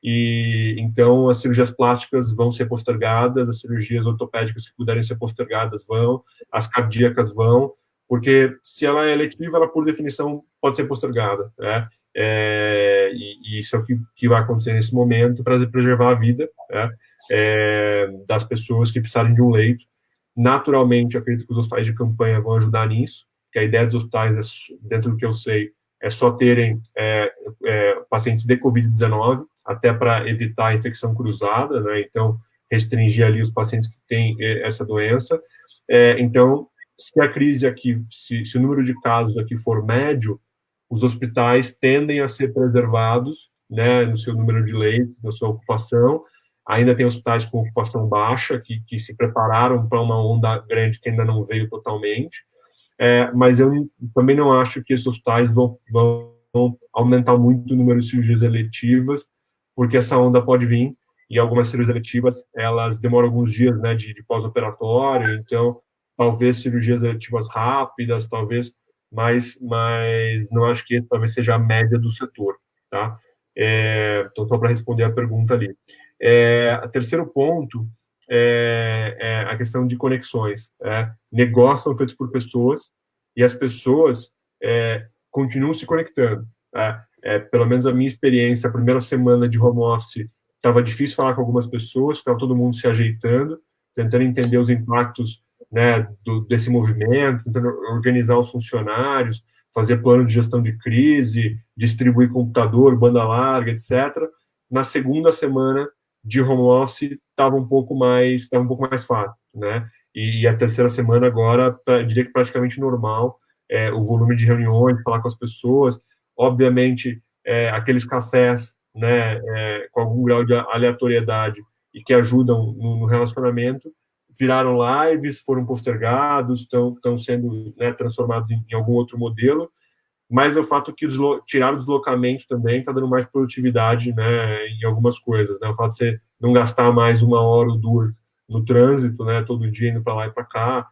e então as cirurgias plásticas vão ser postergadas, as cirurgias ortopédicas, se puderem ser postergadas, vão, as cardíacas vão, porque se ela é eletiva, ela, por definição, pode ser postergada, e isso é o que vai acontecer nesse momento para preservar a vida, das pessoas que precisarem de um leito. Naturalmente, eu acredito que os hospitais de campanha vão ajudar nisso, que a ideia dos hospitais, dentro do que eu sei, é só terem pacientes de Covid-19, até para evitar a infecção cruzada, né? Então, restringir ali os pacientes que têm essa doença. Então, se a crise aqui, se o número de casos aqui for médio, os hospitais tendem a ser preservados, né, no seu número de leitos, na sua ocupação. Ainda tem hospitais com ocupação baixa, que se prepararam para uma onda grande que ainda não veio totalmente, mas eu também não acho que esses hospitais vão aumentar muito o número de cirurgias eletivas, porque essa onda pode vir, e algumas cirurgias eletivas, elas demoram alguns dias, né, de pós-operatório, então, talvez cirurgias eletivas rápidas, talvez, mas não acho que talvez seja a média do setor, tá? Então, só para responder a pergunta ali. O terceiro ponto é a questão de conexões. Negócios são feitos por pessoas, e as pessoas continuam se conectando. Pelo menos a minha experiência, a primeira semana de home office, estava difícil falar com algumas pessoas, estava todo mundo se ajeitando, tentando entender os impactos, né, desse movimento, tentando organizar os funcionários, fazer plano de gestão de crise, distribuir computador, banda larga, etc. Na segunda semana de home office estava um pouco mais fácil, né? E a terceira semana agora, diria que praticamente normal, o volume de reuniões, falar com as pessoas, obviamente, aqueles cafés, né, com algum grau de aleatoriedade e que ajudam no relacionamento, viraram lives, foram postergados, estão sendo, né, transformados em algum outro modelo, mas é o fato que tirar o deslocamento também está dando mais produtividade, né, em algumas coisas, né, o fato de você não gastar mais 1 hora ou 2 no trânsito, né, todo dia indo para lá e para cá,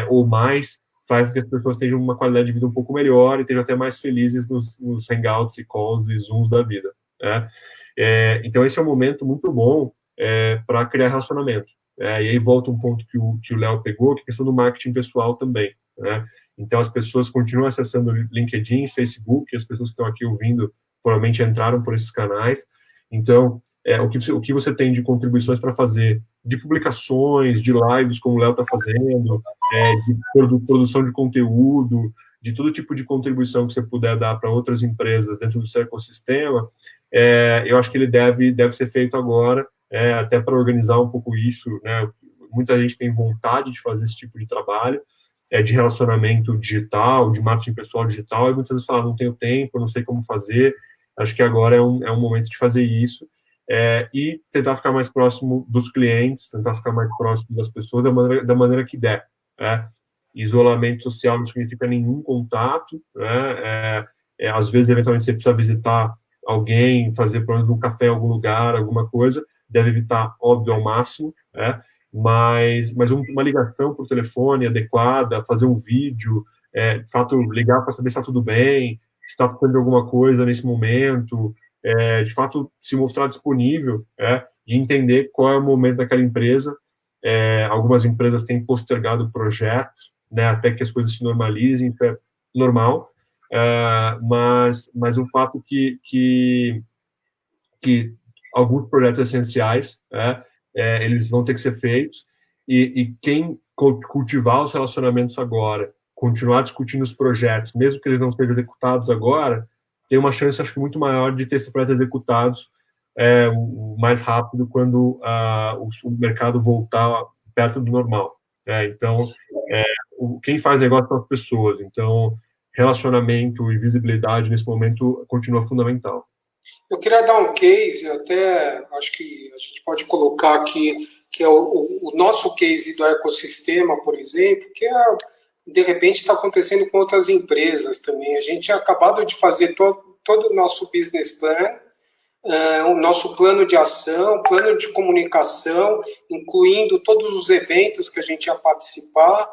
ou mais, faz com que as pessoas tenham uma qualidade de vida um pouco melhor e estejam até mais felizes nos hangouts e calls e zooms da vida, né. Então esse é um momento muito bom para criar relacionamento. E aí volta um ponto que o Léo pegou, que é a questão do marketing pessoal também, né. Então, as pessoas continuam acessando LinkedIn, Facebook, as pessoas que estão aqui ouvindo provavelmente entraram por esses canais. Então, o que você tem de contribuições para fazer, de publicações, de lives, como o Léo está fazendo, de produção de conteúdo, de todo tipo de contribuição que você puder dar para outras empresas dentro do seu ecossistema, eu acho que ele deve ser feito agora, até para organizar um pouco isso, né? Muita gente tem vontade de fazer esse tipo de trabalho, de relacionamento digital, de marketing pessoal digital, e muitas vezes falam, não tenho tempo, não sei como fazer, acho que agora é um momento de fazer isso, e tentar ficar mais próximo dos clientes, tentar ficar mais próximo das pessoas da maneira que der. Né? Isolamento social não significa nenhum contato, né? Às vezes, eventualmente, você precisa visitar alguém, fazer, pelo menos, um café em algum lugar, alguma coisa, deve evitar, óbvio, ao máximo, né? Mas uma ligação por telefone adequada, fazer um vídeo, de fato, ligar para saber se está tudo bem, se está precisando de alguma coisa nesse momento, de fato, se mostrar disponível, e entender qual é o momento daquela empresa. Algumas empresas têm postergado projetos, né, até que as coisas se normalizem, isso é normal, mas o fato que alguns projetos essenciais, eles vão ter que ser feitos, e quem cultivar os relacionamentos agora, continuar discutindo os projetos, mesmo que eles não sejam executados agora, tem uma chance, acho que, muito maior de ter esses projetos executados o mais rápido quando o mercado voltar perto do normal. Então, quem faz negócio são as pessoas. Então, relacionamento e visibilidade, nesse momento, continua fundamental. Eu queria dar um case, até acho que a gente pode colocar aqui, que é o nosso case do ecossistema, por exemplo, que de repente está acontecendo com outras empresas também. A gente tinha acabado de fazer todo o nosso business plan, o nosso plano de ação, plano de comunicação, incluindo todos os eventos que a gente ia participar.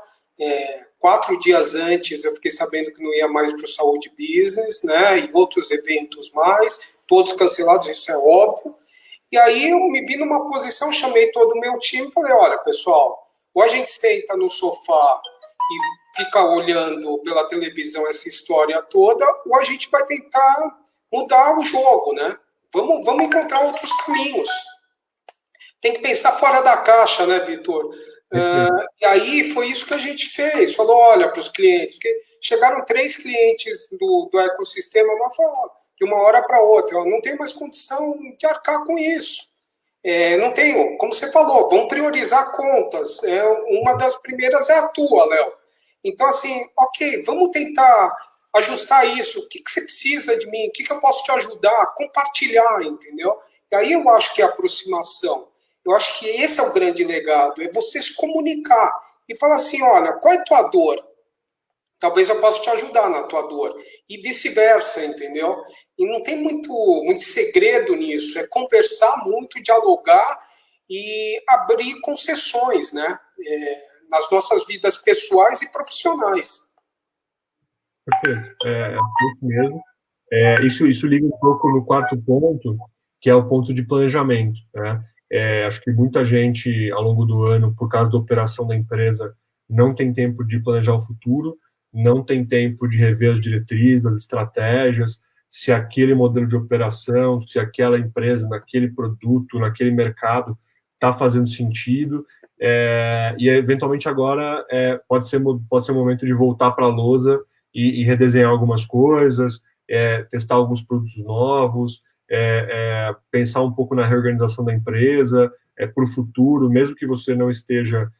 4 dias antes eu fiquei sabendo que não ia mais para o Saúde Business, né, e outros eventos mais, todos cancelados, isso é óbvio. E aí eu me vi numa posição, chamei todo o meu time e falei, olha, pessoal, ou a gente senta no sofá e fica olhando pela televisão essa história toda, ou a gente vai tentar mudar o jogo, né? Vamos encontrar outros caminhos. Tem que pensar fora da caixa, né, Vitor? E aí foi isso que a gente fez. Falou, olha, para os clientes, porque chegaram 3 clientes do ecossistema, nós falamos, de uma hora para outra, eu não tenho mais condição de arcar com isso. Não tenho, como você falou, vamos priorizar contas. Uma das primeiras é a tua, Léo. Então, assim, ok, vamos tentar ajustar isso. O que você precisa de mim? O que eu posso te ajudar? Compartilhar, entendeu? E aí eu acho que é a aproximação. Eu acho que esse é o grande legado, é você se comunicar e falar assim, olha, qual é a tua dor? Talvez eu possa te ajudar na tua dor. E vice-versa, entendeu? E não tem muito segredo nisso. É conversar muito, dialogar e abrir concessões, né? Nas nossas vidas pessoais e profissionais. Perfeito. É isso mesmo. Isso liga um pouco no quarto ponto, que é o ponto de planejamento, né? Acho que muita gente, ao longo do ano, por causa da operação da empresa, não tem tempo de planejar o futuro, não tem tempo de rever as diretrizes, as estratégias, se aquele modelo de operação, se aquela empresa, naquele produto, naquele mercado, está fazendo sentido. E, eventualmente, agora pode ser um momento de voltar para a lousa e redesenhar algumas coisas, testar alguns produtos novos, pensar um pouco na reorganização da empresa, para o futuro, mesmo que você não esteja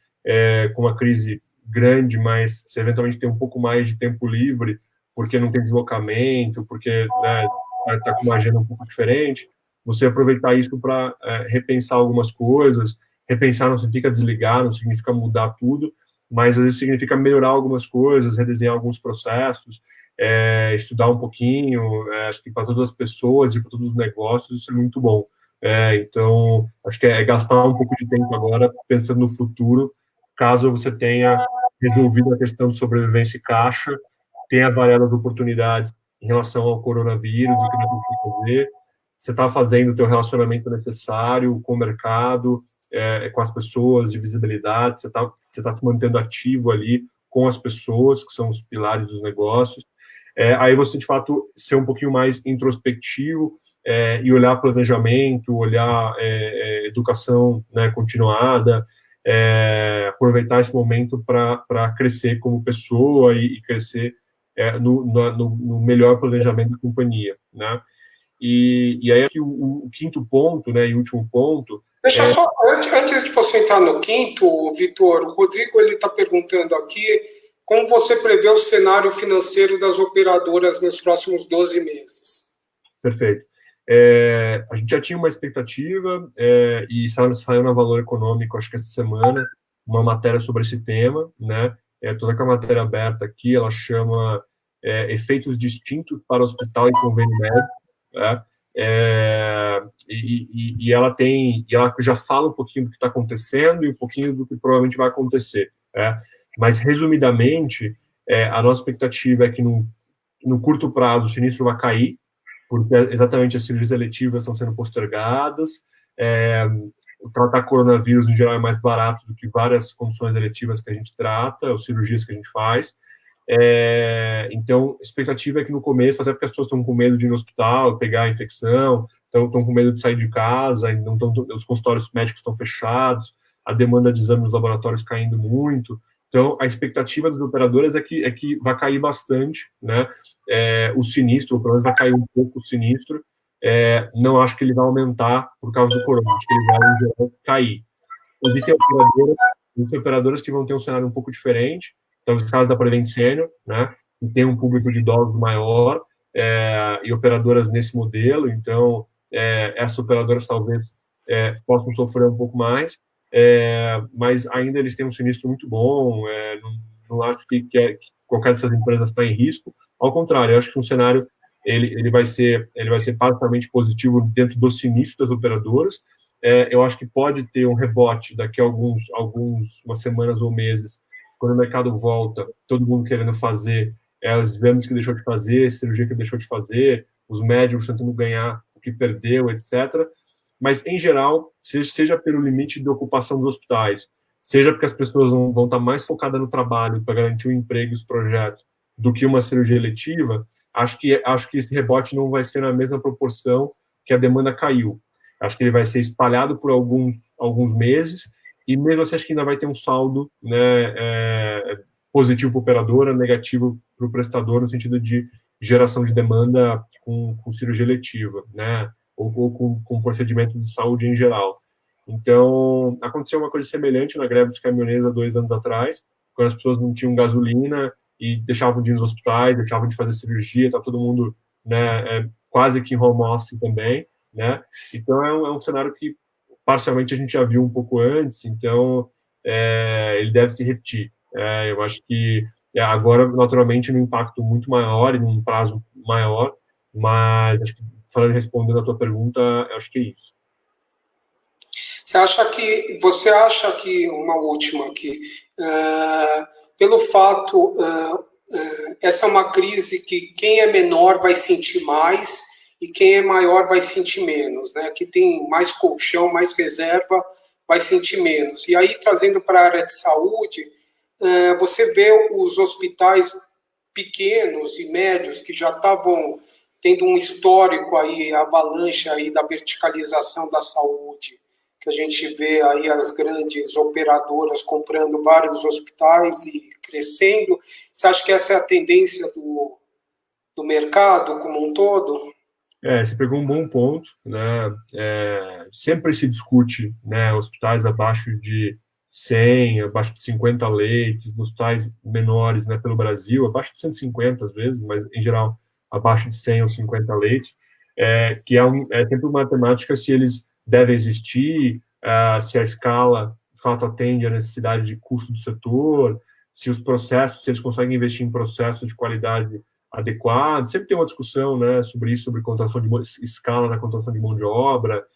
com uma crise grande, mas você eventualmente tem um pouco mais de tempo livre, porque não tem deslocamento, porque está com uma agenda um pouco diferente, você aproveitar isso para repensar algumas coisas. Repensar não significa desligar, não significa mudar tudo, mas às vezes significa melhorar algumas coisas, redesenhar alguns processos, estudar um pouquinho. Acho que para todas as pessoas e para todos os negócios isso é muito bom. Então, acho que é gastar um pouco de tempo agora pensando no futuro, caso você tenha resolvido a questão de sobrevivência e caixa, tenha avaliado as oportunidades em relação ao coronavírus, o que dá para fazer, você está fazendo o teu relacionamento necessário com o mercado, com as pessoas, de visibilidade, você está se mantendo ativo ali com as pessoas, que são os pilares dos negócios. Aí você, de fato, ser um pouquinho mais introspectivo e olhar planejamento, olhar educação, né, continuada, aproveitar esse momento para crescer como pessoa e crescer no melhor planejamento da companhia, né? E aí aqui o quinto ponto, né, e último ponto. Deixa só, antes de você entrar no quinto, Vitor, o Rodrigo está perguntando aqui como você prevê o cenário financeiro das operadoras nos próximos 12 meses. Perfeito. A gente já tinha uma expectativa e saiu na Valor Econômico, acho que essa semana, uma matéria sobre esse tema, né? Toda a matéria aberta aqui, ela chama efeitos distintos para hospital e convênio médico, né? E ela já fala um pouquinho do que está acontecendo e um pouquinho do que provavelmente vai acontecer, né? Mas, resumidamente, a nossa expectativa é que no curto prazo o sinistro vai cair, porque exatamente as cirurgias eletivas estão sendo postergadas, tratar coronavírus, em geral, é mais barato do que várias condições eletivas que a gente trata, ou cirurgias que a gente faz. Então, a expectativa é que no começo, até porque as pessoas estão com medo de ir no hospital, pegar a infecção, estão com medo de sair de casa, não os consultórios médicos estão fechados, a demanda de exames nos laboratórios caindo muito. Então, a expectativa das operadoras é que vai cair bastante, né? O sinistro, pelo menos vai cair um pouco o sinistro. Não acho que ele vai aumentar por causa do corona, acho que ele vai, em geral, cair. Existem operadoras que vão ter um cenário um pouco diferente, então, no caso da Prevent Senior, né, que tem um público de idosos maior, e operadoras nesse modelo, então, essas operadoras talvez possam sofrer um pouco mais, mas ainda eles têm um sinistro muito bom, não acho que qualquer dessas empresas está em risco, ao contrário, eu acho que um cenário ele vai ser parcialmente positivo dentro do sinistro das operadoras. Eu acho que pode ter um rebote daqui a umas semanas ou meses, quando o mercado volta, todo mundo querendo fazer os exames que deixou de fazer, cirurgia que deixou de fazer, os médicos tentando ganhar o que perdeu, etc. Mas, em geral, seja pelo limite de ocupação dos hospitais, seja porque as pessoas vão estar mais focadas no trabalho para garantir o emprego e os projetos do que uma cirurgia eletiva, acho que esse rebote não vai ser na mesma proporção que a demanda caiu. Acho que ele vai ser espalhado por alguns meses e mesmo assim acho que ainda vai ter um saldo, né, positivo para a operadora, negativo para o prestador no sentido de geração de demanda com cirurgia eletiva, né, ou com procedimentos de saúde em geral. Então, aconteceu uma coisa semelhante na greve dos caminhoneiros há 2 anos atrás, quando as pessoas não tinham gasolina e deixavam de ir nos hospitais, deixavam de fazer cirurgia, tá todo mundo, né, quase que em home office também, né? Então é um cenário que parcialmente a gente já viu um pouco antes, então ele deve se repetir. Eu acho que agora, naturalmente, num impacto muito maior e num prazo maior, mas acho que, respondendo a tua pergunta, acho que é isso. Você acha que uma última aqui, pelo fato, essa é uma crise que quem é menor vai sentir mais e quem é maior vai sentir menos, né? Que tem mais colchão, mais reserva, vai sentir menos. E aí, trazendo para a área de saúde, você vê os hospitais pequenos e médios que já estavam tendo um histórico aí, avalanche aí da verticalização da saúde, que a gente vê aí as grandes operadoras comprando vários hospitais e crescendo. Você acha que essa é a tendência do mercado como um todo? Você pegou um bom ponto, né? Sempre se discute, né, hospitais abaixo de 100, abaixo de 50 leitos, hospitais menores, né, pelo Brasil, abaixo de 150 às vezes, mas em geral abaixo de 100 ou 50 leitos, que é sempre uma temática se eles devem existir, se a escala, de fato, atende à necessidade de custo do setor, se os processos, se eles conseguem investir em processos de qualidade adequado, sempre tem uma discussão, né, sobre isso, sobre contratação de escala na contratação de mão de obra,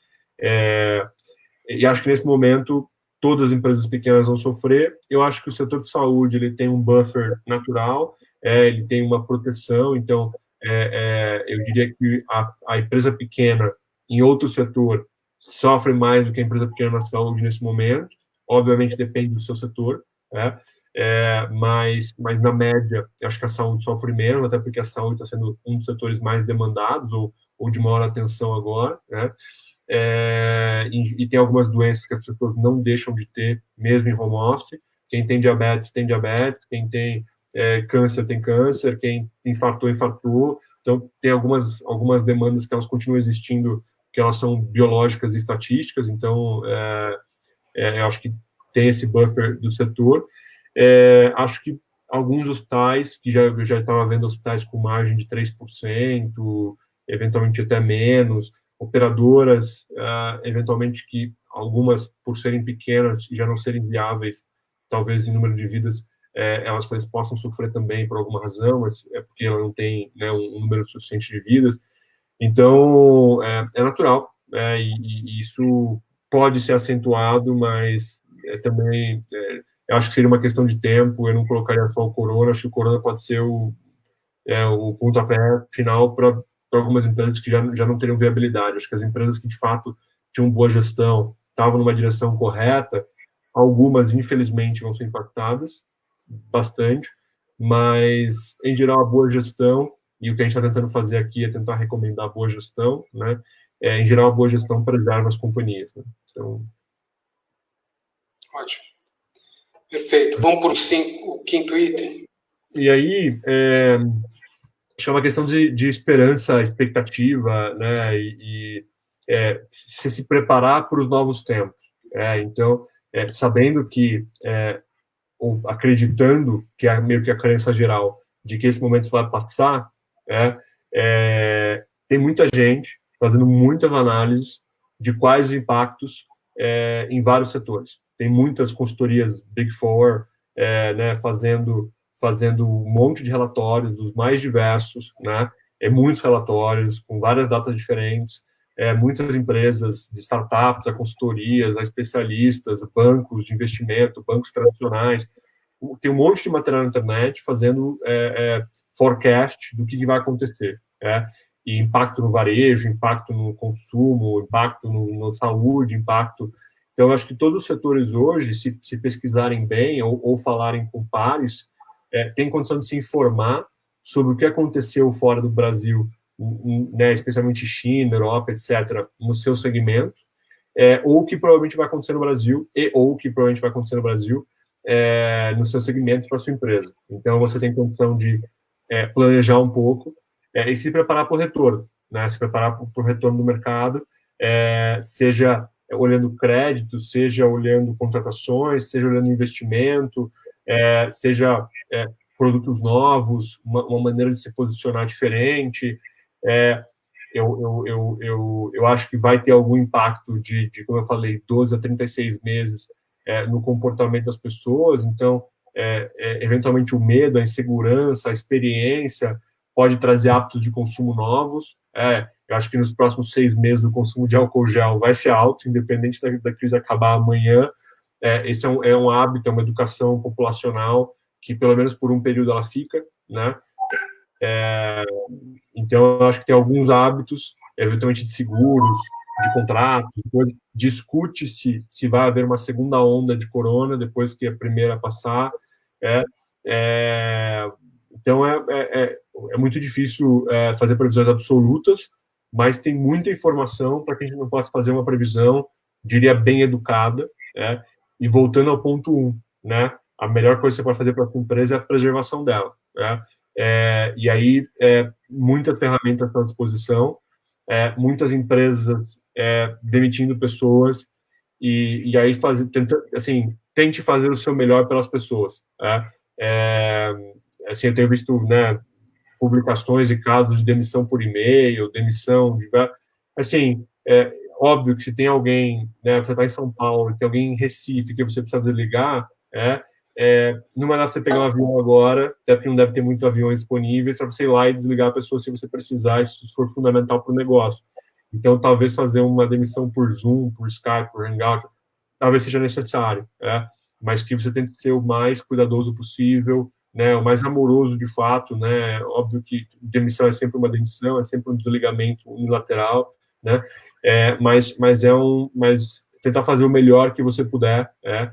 e acho que nesse momento todas as empresas pequenas vão sofrer. Eu acho que o setor de saúde ele tem um buffer natural, ele tem uma proteção, então eu diria que a empresa pequena em outro setor sofre mais do que a empresa pequena na saúde nesse momento, obviamente depende do seu setor, né? Mas na média, eu acho que a saúde sofre menos, até porque a saúde está sendo um dos setores mais demandados ou de maior atenção agora, né? E tem algumas doenças que as pessoas não deixam de ter, mesmo em home office. Quem tem diabetes, quem tem câncer, tem câncer, quem infartou, infartou. Então, tem algumas demandas que elas continuam existindo, que elas são biológicas e estatísticas, então, eu acho que tem esse buffer do setor. Acho que alguns hospitais, que já estava vendo hospitais com margem de 3%, eventualmente até menos, operadoras, eventualmente que algumas, por serem pequenas e já não serem viáveis, talvez em número de vidas, elas possam sofrer também por alguma razão, mas é porque ela não tem, né, um número suficiente de vidas. Então, é natural, né, e isso pode ser acentuado, mas também, eu acho que seria uma questão de tempo, eu não colocaria só o corona, acho que o corona pode ser o pontapé final para algumas empresas que já não teriam viabilidade. Acho que as empresas que, de fato, tinham boa gestão, estavam numa direção correta, algumas, infelizmente, vão ser impactadas bastante, mas, em geral, a boa gestão, e o que a gente está tentando fazer aqui é tentar recomendar a boa gestão, né? Em geral, a boa gestão preserva as companhias, né? Então... Ótimo. Perfeito. Vamos para o quinto item. E aí, acho que é uma questão de esperança, expectativa, né? Se preparar para os novos tempos. Então, sabendo que, ou acreditando que é meio que a crença geral de que esse momento vai passar, tem muita gente fazendo muitas análises de quais os impactos em vários setores. Tem muitas consultorias Big Four, né, fazendo um monte de relatórios dos mais diversos, né? Muitos relatórios com várias datas diferentes, muitas empresas de startups, a consultorias, a especialistas, bancos de investimento, bancos tradicionais. Tem um monte de material na internet fazendo forecast do que vai acontecer. E impacto no varejo, impacto no consumo, impacto no saúde, impacto... Então, eu acho que todos os setores hoje, se pesquisarem bem ou falarem com pares, têm condição de se informar sobre o que aconteceu fora do Brasil, né, especialmente China, Europa, etc., no seu segmento, ou o que provavelmente vai acontecer no Brasil, ou o que provavelmente vai acontecer no Brasil no seu segmento para a sua empresa. Então, você tem condição de planejar um pouco e se preparar para o retorno, né? Se preparar para o retorno do mercado, seja olhando crédito, seja olhando contratações, seja olhando investimento, seja produtos novos, uma maneira de se posicionar diferente. Eu acho que vai ter algum impacto de, como eu falei, 12 a 36 meses no comportamento das pessoas. Então, eventualmente, o medo, a insegurança, a experiência pode trazer hábitos de consumo novos. Eu acho que nos próximos 6 meses o consumo de álcool gel vai ser alto, independente da crise acabar amanhã. Esse é um hábito, é uma educação populacional que, pelo menos por um período, ela fica, né? Então, eu acho que tem alguns hábitos, eventualmente de seguros, de contratos, discute-se se vai haver uma segunda onda de corona depois que a primeira passar. Então, é muito difícil fazer previsões absolutas, mas tem muita informação para que a gente não possa fazer uma previsão, diria, bem educada. E voltando ao ponto 1, né? A melhor coisa que você pode fazer para a sua empresa é a preservação dela. E aí, muitas ferramentas estão à disposição, muitas empresas demitindo pessoas, e aí tente fazer o seu melhor pelas pessoas. Assim, eu tenho visto, né, publicações e casos de demissão por e-mail, demissão de... Assim, óbvio que se tem alguém, né, você está em São Paulo, tem alguém em Recife que você precisa desligar, não vai dar para você pegar um avião agora, até porque não deve ter muitos aviões disponíveis, para você ir lá e desligar a pessoa se você precisar, se isso for fundamental para o negócio. Então, talvez fazer uma demissão por Zoom, por Skype, por Hangout, talvez seja necessário, mas que você tem que ser o mais cuidadoso possível, né, o mais amoroso de fato, né? Óbvio que demissão é sempre uma demissão, é sempre um desligamento unilateral, né? Mas tentar fazer o melhor que você puder, né,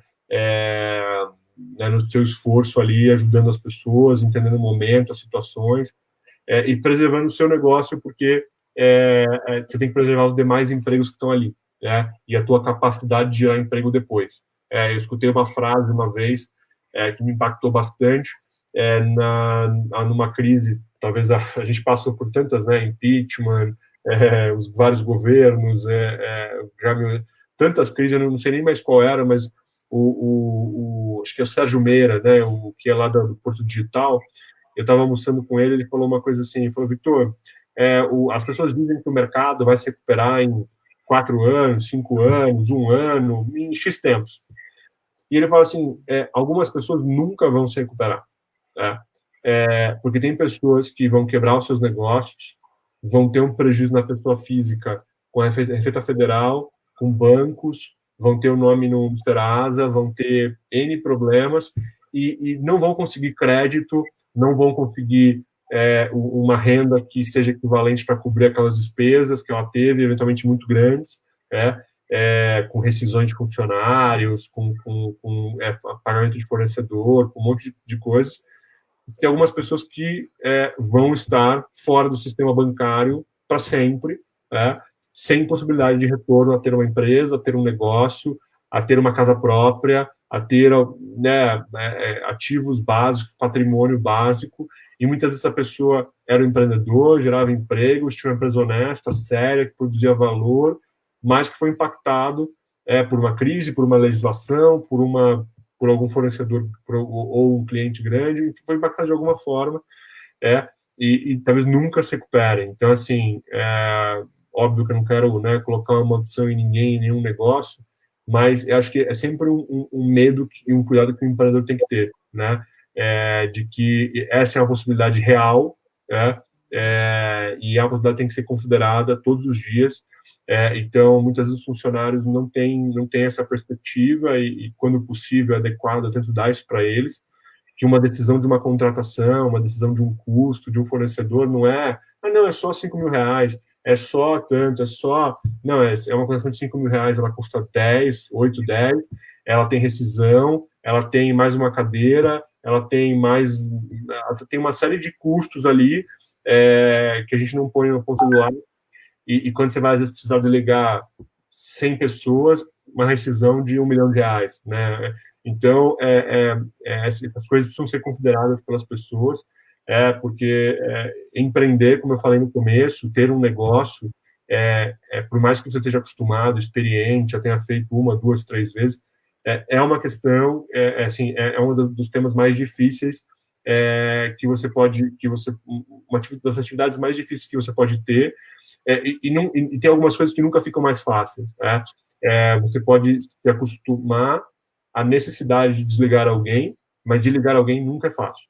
no seu esforço ali, ajudando as pessoas, entendendo o momento, as situações, e preservando o seu negócio, porque você tem que preservar os demais empregos que estão ali, né? E a tua capacidade de gerar emprego depois. Eu escutei uma frase uma vez que me impactou bastante, numa crise, talvez a gente passou por tantas, né? Impeachment, os vários governos, tantas crises, eu não sei nem mais qual era, mas acho que é o Sérgio Meira, né? O que é lá do Porto Digital. Eu estava almoçando com ele, ele falou uma coisa assim, ele falou: Victor, as pessoas dizem que o mercado vai se recuperar em 4 anos, 5 anos, 1 ano, em X tempos. E ele fala assim, algumas pessoas nunca vão se recuperar, né? Porque tem pessoas que vão quebrar os seus negócios, vão ter um prejuízo na pessoa física com a Receita Federal, com bancos, vão ter o nome no Serasa, vão ter N problemas e não vão conseguir crédito, não vão conseguir uma renda que seja equivalente para cobrir aquelas despesas que ela teve, eventualmente muito grandes, com rescisões de funcionários, com pagamento de fornecedor, com um monte de coisas. Tem algumas pessoas que vão estar fora do sistema bancário para sempre, sem possibilidade de retorno a ter uma empresa, a ter um negócio, a ter uma casa própria, a ter ativos básicos, patrimônio básico, e muitas vezes essa pessoa era um empreendedor, gerava empregos, tinha uma empresa honesta, séria, que produzia valor, mas que foi impactado por uma crise, por uma legislação, por algum fornecedor ou um cliente grande, que foi impactado de alguma forma, e talvez nunca se recupere. Então, assim, óbvio que eu não quero colocar uma maldição em ninguém, em nenhum negócio, mas eu acho que é sempre um medo e um cuidado que o empreendedor tem que ter, né? De que essa é uma possibilidade real, e a possibilidade tem que ser considerada todos os dias. Então, muitas vezes os funcionários não têm essa perspectiva e, quando possível, é adequado, eu tento dar isso para eles, que uma decisão de uma contratação, uma decisão de um custo, de um fornecedor, não é só 5 mil reais, é só tanto, não, é uma contratação de 5 mil reais, ela custa 10, 8, 10, ela tem rescisão, ela tem mais uma cadeira, ela tem uma série de custos ali que a gente não põe na ponta do lado. E quando você vai, às vezes, precisar desligar 100 pessoas, uma rescisão de R$1 milhão, né? Então, essas coisas precisam ser consideradas pelas pessoas, porque empreender, como eu falei no começo, ter um negócio, por mais que você esteja acostumado, experiente, já tenha feito 1, 2, 3 vezes, uma questão, um dos temas mais difíceis uma das atividades mais difíceis que você pode ter, e tem algumas coisas que nunca ficam mais fáceis, né? Você pode se acostumar à necessidade de desligar alguém, mas desligar alguém nunca é fácil.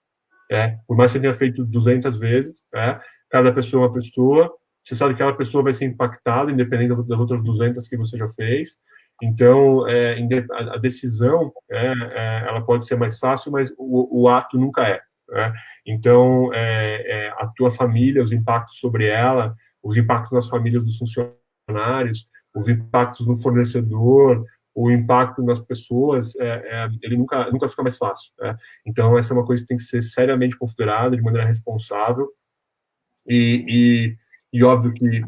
Por mais que você tenha feito 200 vezes, cada pessoa é uma pessoa, você sabe que aquela pessoa vai ser impactada, independente das outras 200 que você já fez. Então, a decisão, ela pode ser mais fácil, mas o ato nunca é. Então, a tua família, os impactos sobre ela, os impactos nas famílias dos funcionários, os impactos no fornecedor, o impacto nas pessoas, ele nunca fica mais fácil. Então, essa é uma coisa que tem que ser seriamente considerada de maneira responsável. E óbvio que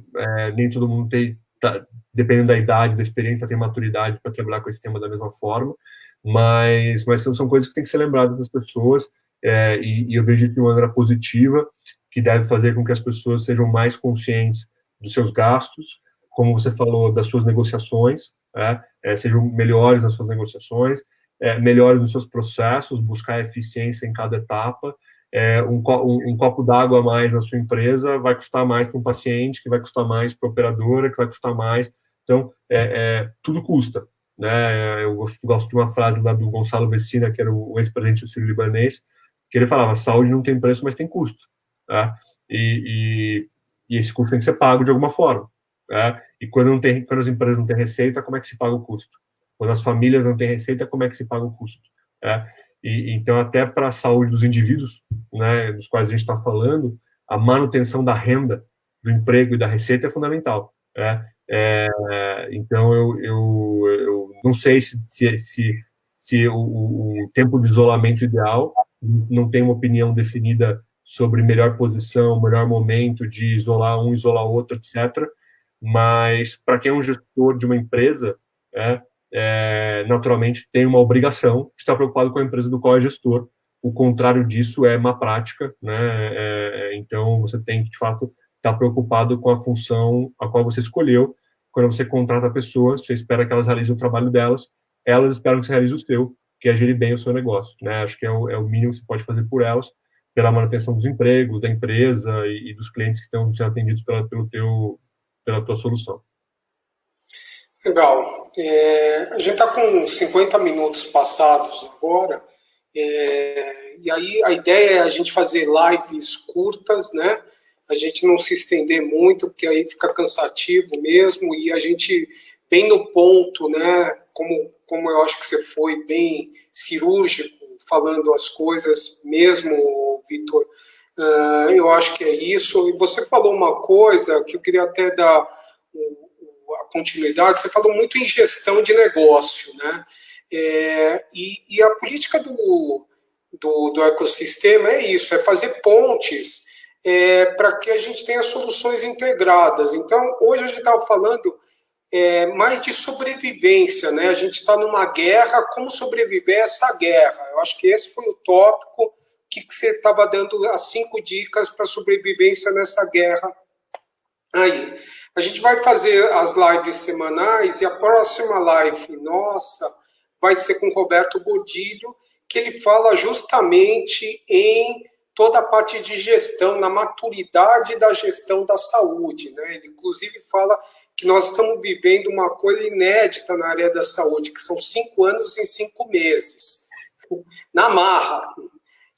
nem todo mundo dependendo da idade, da experiência, tem maturidade para trabalhar com esse tema da mesma forma, mas são coisas que tem que ser lembradas das pessoas, e eu vejo de uma maneira positiva, que deve fazer com que as pessoas sejam mais conscientes dos seus gastos, como você falou, das suas negociações, sejam melhores nas suas negociações, melhores nos seus processos, buscar eficiência em cada etapa. Um copo d'água a mais na sua empresa vai custar mais para um paciente, que vai custar mais para a operadora, que vai custar mais. Então, tudo custa, né? Eu gosto de uma frase lá do Gonçalo Vecina, que era o ex-presidente do Sírio-Libanês, que ele falava: saúde não tem preço, mas tem custo. E esse custo tem que ser pago de alguma forma. E quando as empresas não têm receita, como é que se paga o custo? Quando as famílias não têm receita, como é que se paga o custo? Então, até para a saúde dos indivíduos, né, dos quais a gente está falando, a manutenção da renda, do emprego e da receita é fundamental. Então, eu não sei se o tempo de isolamento ideal, não tem uma opinião definida sobre melhor posição, melhor momento de isolar um, isolar outro, etc. Mas, para quem é um gestor de uma empresa, naturalmente tem uma obrigação de estar preocupado com a empresa do qual é gestor. O contrário disso é má prática, né? Então, você tem que, de fato, estar preocupado com a função a qual você escolheu. Quando você contrata pessoas, você espera que elas realizem o trabalho delas, elas esperam que você realize o seu, que é gerir bem o seu negócio, né? Acho que é o mínimo que você pode fazer por elas. pela manutenção dos empregos, da empresa e dos clientes que estão sendo atendidos pela tua solução. Legal. A gente está com 50 minutos passados agora, e aí a ideia é a gente fazer lives curtas, né? A gente não se estender muito, porque aí fica cansativo mesmo, e a gente bem no ponto, né? Como eu acho que você foi bem cirúrgico, falando as coisas mesmo, Vitor. Eu acho que é isso. E você falou uma coisa que eu queria até dar a continuidade. Você falou muito em gestão de negócio, né? E a política do ecossistema é isso, é fazer pontes para que a gente tenha soluções integradas. Então, hoje a gente estava falando mais de sobrevivência, né? A gente está numa guerra, como sobreviver a essa guerra? Eu acho que esse foi o tópico que você estava dando as 5 dicas para sobrevivência nessa guerra aí. A gente vai fazer as lives semanais e a próxima live nossa vai ser com o Roberto Godilho, que ele fala justamente em toda a parte de gestão, na maturidade da gestão da saúde, né? Ele inclusive fala que nós estamos vivendo uma coisa inédita na área da saúde, que são 5 anos em 5 meses, na marra.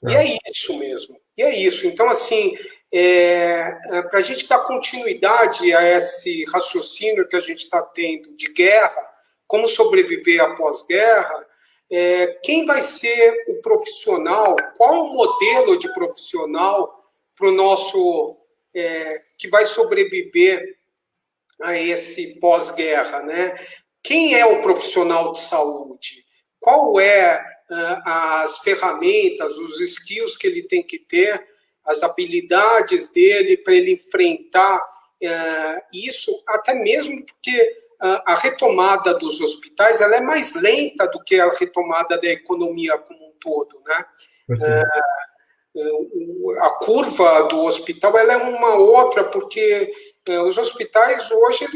E é isso mesmo. E é isso. Então, assim, para a gente dar continuidade a esse raciocínio que a gente está tendo de guerra, como sobreviver após guerra, quem vai ser o profissional, qual é o modelo de profissional para o nosso, que vai sobreviver a esse pós-guerra, né? Quem é o profissional de saúde? Qual é as ferramentas, os skills que ele tem que ter, as habilidades dele para ele enfrentar isso, até mesmo porque a retomada dos hospitais ela é mais lenta do que a retomada da economia como um todo, né? A curva do hospital ela é uma outra, porque os hospitais hoje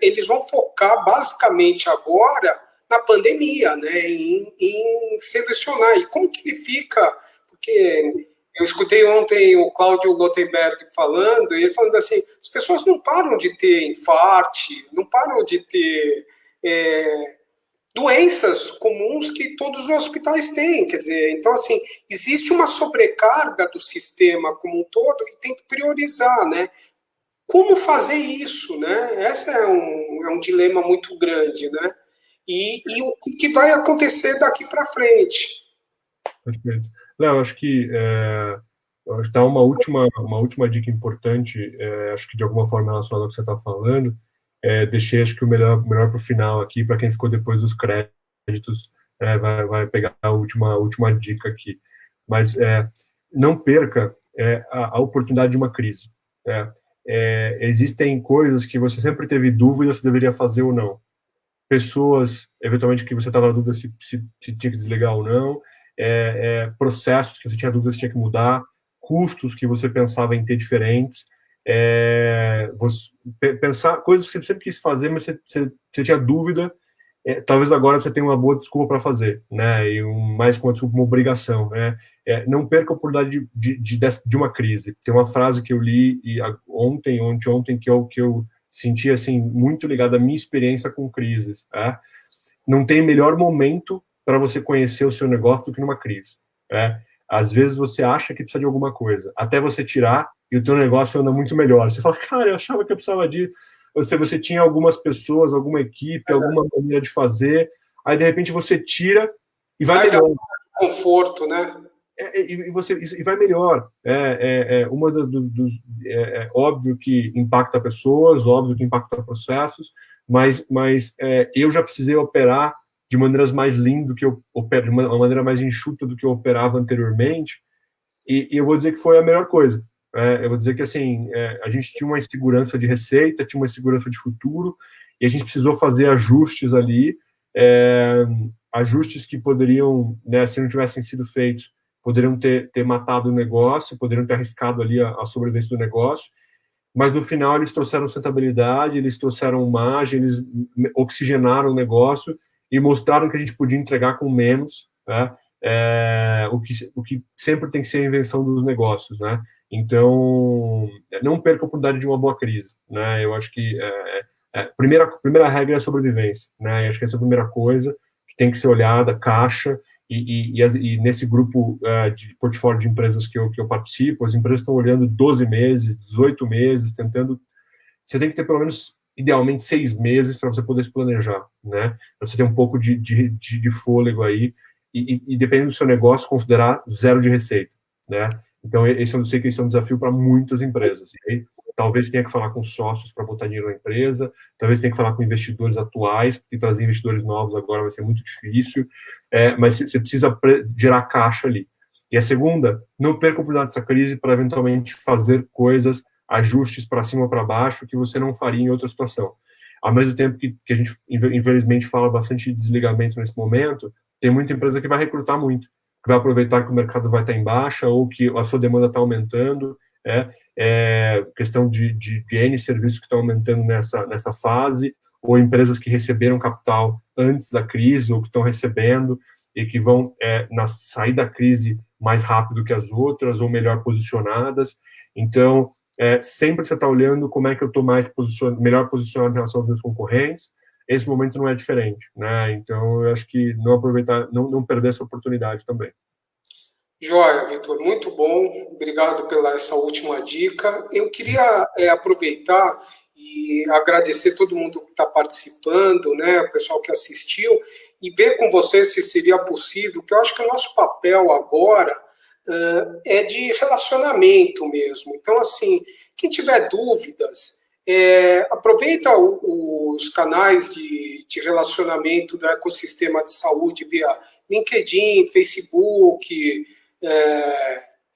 eles vão focar basicamente agora na pandemia, né, em selecionar. E como que ele fica? Porque eu escutei ontem o Cláudio Lotenberg falando, e ele falando assim, as pessoas não param de ter infarte, não param de ter doenças comuns que todos os hospitais têm, quer dizer, então assim, existe uma sobrecarga do sistema como um todo e tem que priorizar, né? Como fazer isso, né? Esse é um dilema muito grande, né? E o que vai acontecer daqui para frente. Perfeito. Léo, acho que dá uma última dica importante, acho que de alguma forma relacionada ao que você está falando, deixei acho que o melhor para o final aqui, para quem ficou depois dos créditos, vai pegar a última dica aqui. Mas não perca a oportunidade de uma crise. Existem coisas que você sempre teve dúvida se deveria fazer ou não. Pessoas, eventualmente, que você estava na dúvida se tinha que desligar ou não, processos que você tinha dúvida se tinha que mudar, custos que você pensava em ter diferentes, pensar coisas que você sempre quis fazer, mas você tinha dúvida, talvez agora você tenha uma boa desculpa para fazer, né? E mais com uma obrigação, né? Não perca a oportunidade de uma crise. Tem uma frase que eu li ontem, que eu senti assim muito ligado à minha experiência com crises. Não tem melhor momento para você conhecer o seu negócio do que numa crise. Às vezes você acha que precisa de alguma coisa, até você tirar e o teu negócio anda muito melhor. Você fala, cara, eu achava que eu precisava disso. Você tinha algumas pessoas, alguma equipe, alguma maneira de fazer, aí de repente você tira e vai melhor. Conforto, né? E vai melhor. Óbvio que impacta pessoas, óbvio que impacta processos, mas eu já precisei operar de maneiras mais lindas do que eu opero, de uma maneira mais enxuta do que eu operava anteriormente, e eu vou dizer que foi a melhor coisa. Eu vou dizer que assim, a gente tinha uma insegurança de receita, tinha uma insegurança de futuro, e a gente precisou fazer ajustes ali, ajustes que poderiam, né, se não tivessem sido feitos, poderiam ter matado o negócio, poderiam ter arriscado ali a sobrevivência do negócio, mas no final eles trouxeram sustentabilidade, eles trouxeram margem, eles oxigenaram o negócio e mostraram que a gente podia entregar com menos, né? o que sempre tem que ser a invenção dos negócios, né? Então, não perca a oportunidade de uma boa crise, né? Eu acho que primeira regra é a sobrevivência, né? Eu acho que essa é a primeira coisa que tem que ser olhada, caixa, e nesse grupo de portfólio de empresas que eu participo, as empresas estão olhando 12 meses, 18 meses, tentando. Você tem que ter pelo menos, idealmente, 6 meses para você poder se planejar, né? Para você ter um pouco de fôlego aí, e dependendo do seu negócio, considerar zero de receita, né? Então, eu sei que esse é um desafio para muitas empresas. E aí, talvez tenha que falar com sócios para botar dinheiro na empresa, talvez tenha que falar com investidores atuais, porque trazer investidores novos agora vai ser muito difícil, mas você precisa gerar caixa ali. E a segunda, não perca a oportunidade dessa crise para eventualmente fazer coisas, ajustes para cima ou para baixo, que você não faria em outra situação. Ao mesmo tempo que a gente, infelizmente, fala bastante de desligamento nesse momento, tem muita empresa que vai recrutar muito, que vai aproveitar que o mercado vai estar em baixa ou que a sua demanda está aumentando, questão de N serviços que estão aumentando nessa fase, ou empresas que receberam capital antes da crise, ou que estão recebendo, e que vão sair da crise mais rápido que as outras, ou melhor posicionadas. Então, sempre você está olhando como é que eu estou melhor posicionado em relação aos meus concorrentes. Esse momento não é diferente, né? Então, eu acho que não perder essa oportunidade também. Joia, Vitor, muito bom. Obrigado pela essa última dica. Eu queria aproveitar e agradecer todo mundo que está participando, né, o pessoal que assistiu, e ver com você se seria possível, que eu acho que o nosso papel agora é de relacionamento mesmo. Então, assim, quem tiver dúvidas, aproveita os canais de relacionamento do ecossistema de saúde via LinkedIn, Facebook,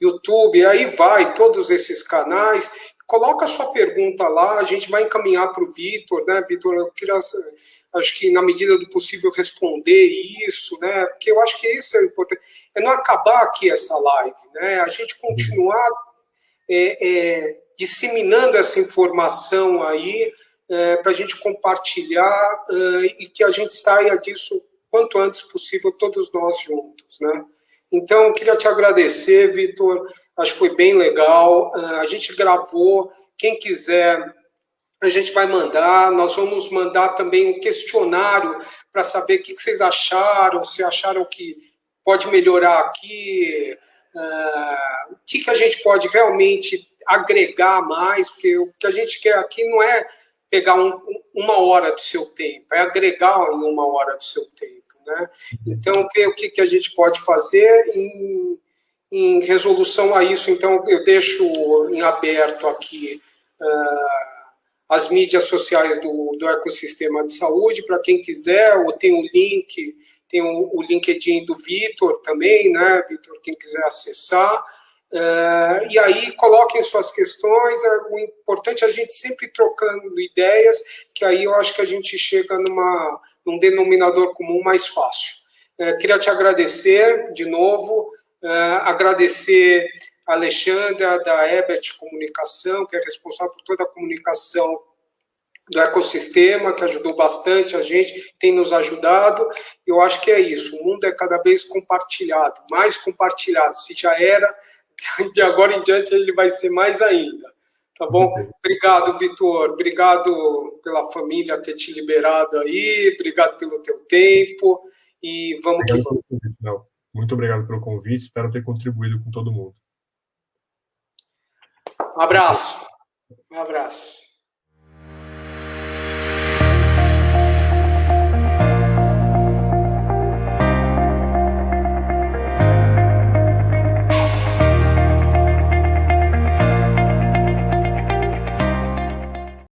YouTube, aí vai, todos esses canais. Coloca a sua pergunta lá, a gente vai encaminhar para o Vitor, né, Vitor? Eu queria, acho que na medida do possível, responder isso, né? Porque eu acho que isso é importante. É não acabar aqui essa live, né? A gente continuar disseminando essa informação aí, para a gente compartilhar e que a gente saia disso quanto antes possível, todos nós juntos, né? Então, eu queria te agradecer, Vitor, acho que foi bem legal, a gente gravou, quem quiser, a gente vai mandar, nós vamos mandar também um questionário para saber o que vocês acharam, se acharam que pode melhorar aqui, o que a gente pode realmente agregar mais, porque o que a gente quer aqui não é pegar uma hora do seu tempo, é agregar em uma hora do seu tempo, né? Então, ver o que a gente pode fazer em resolução a isso. Então, eu deixo em aberto aqui as mídias sociais do ecossistema de saúde, para quem quiser, ou tem um link, tem o LinkedIn do Vitor também, né, Vitor, quem quiser acessar. E aí coloquem suas questões, o importante é a gente sempre trocando ideias, que aí eu acho que a gente chega num denominador comum mais fácil. Queria te agradecer de novo, agradecer a Alexandra da Ebert Comunicação, que é responsável por toda a comunicação do ecossistema, que ajudou bastante a gente, tem nos ajudado. Eu acho que é isso, o mundo é cada vez compartilhado, mais compartilhado. Se já era, de agora em diante ele vai ser mais ainda. Tá bom? Obrigado, Vitor. Obrigado pela família ter te liberado aí. Obrigado pelo teu tempo. E vamos que vamos. Muito obrigado pelo convite. Espero ter contribuído com todo mundo. Um abraço. Um abraço.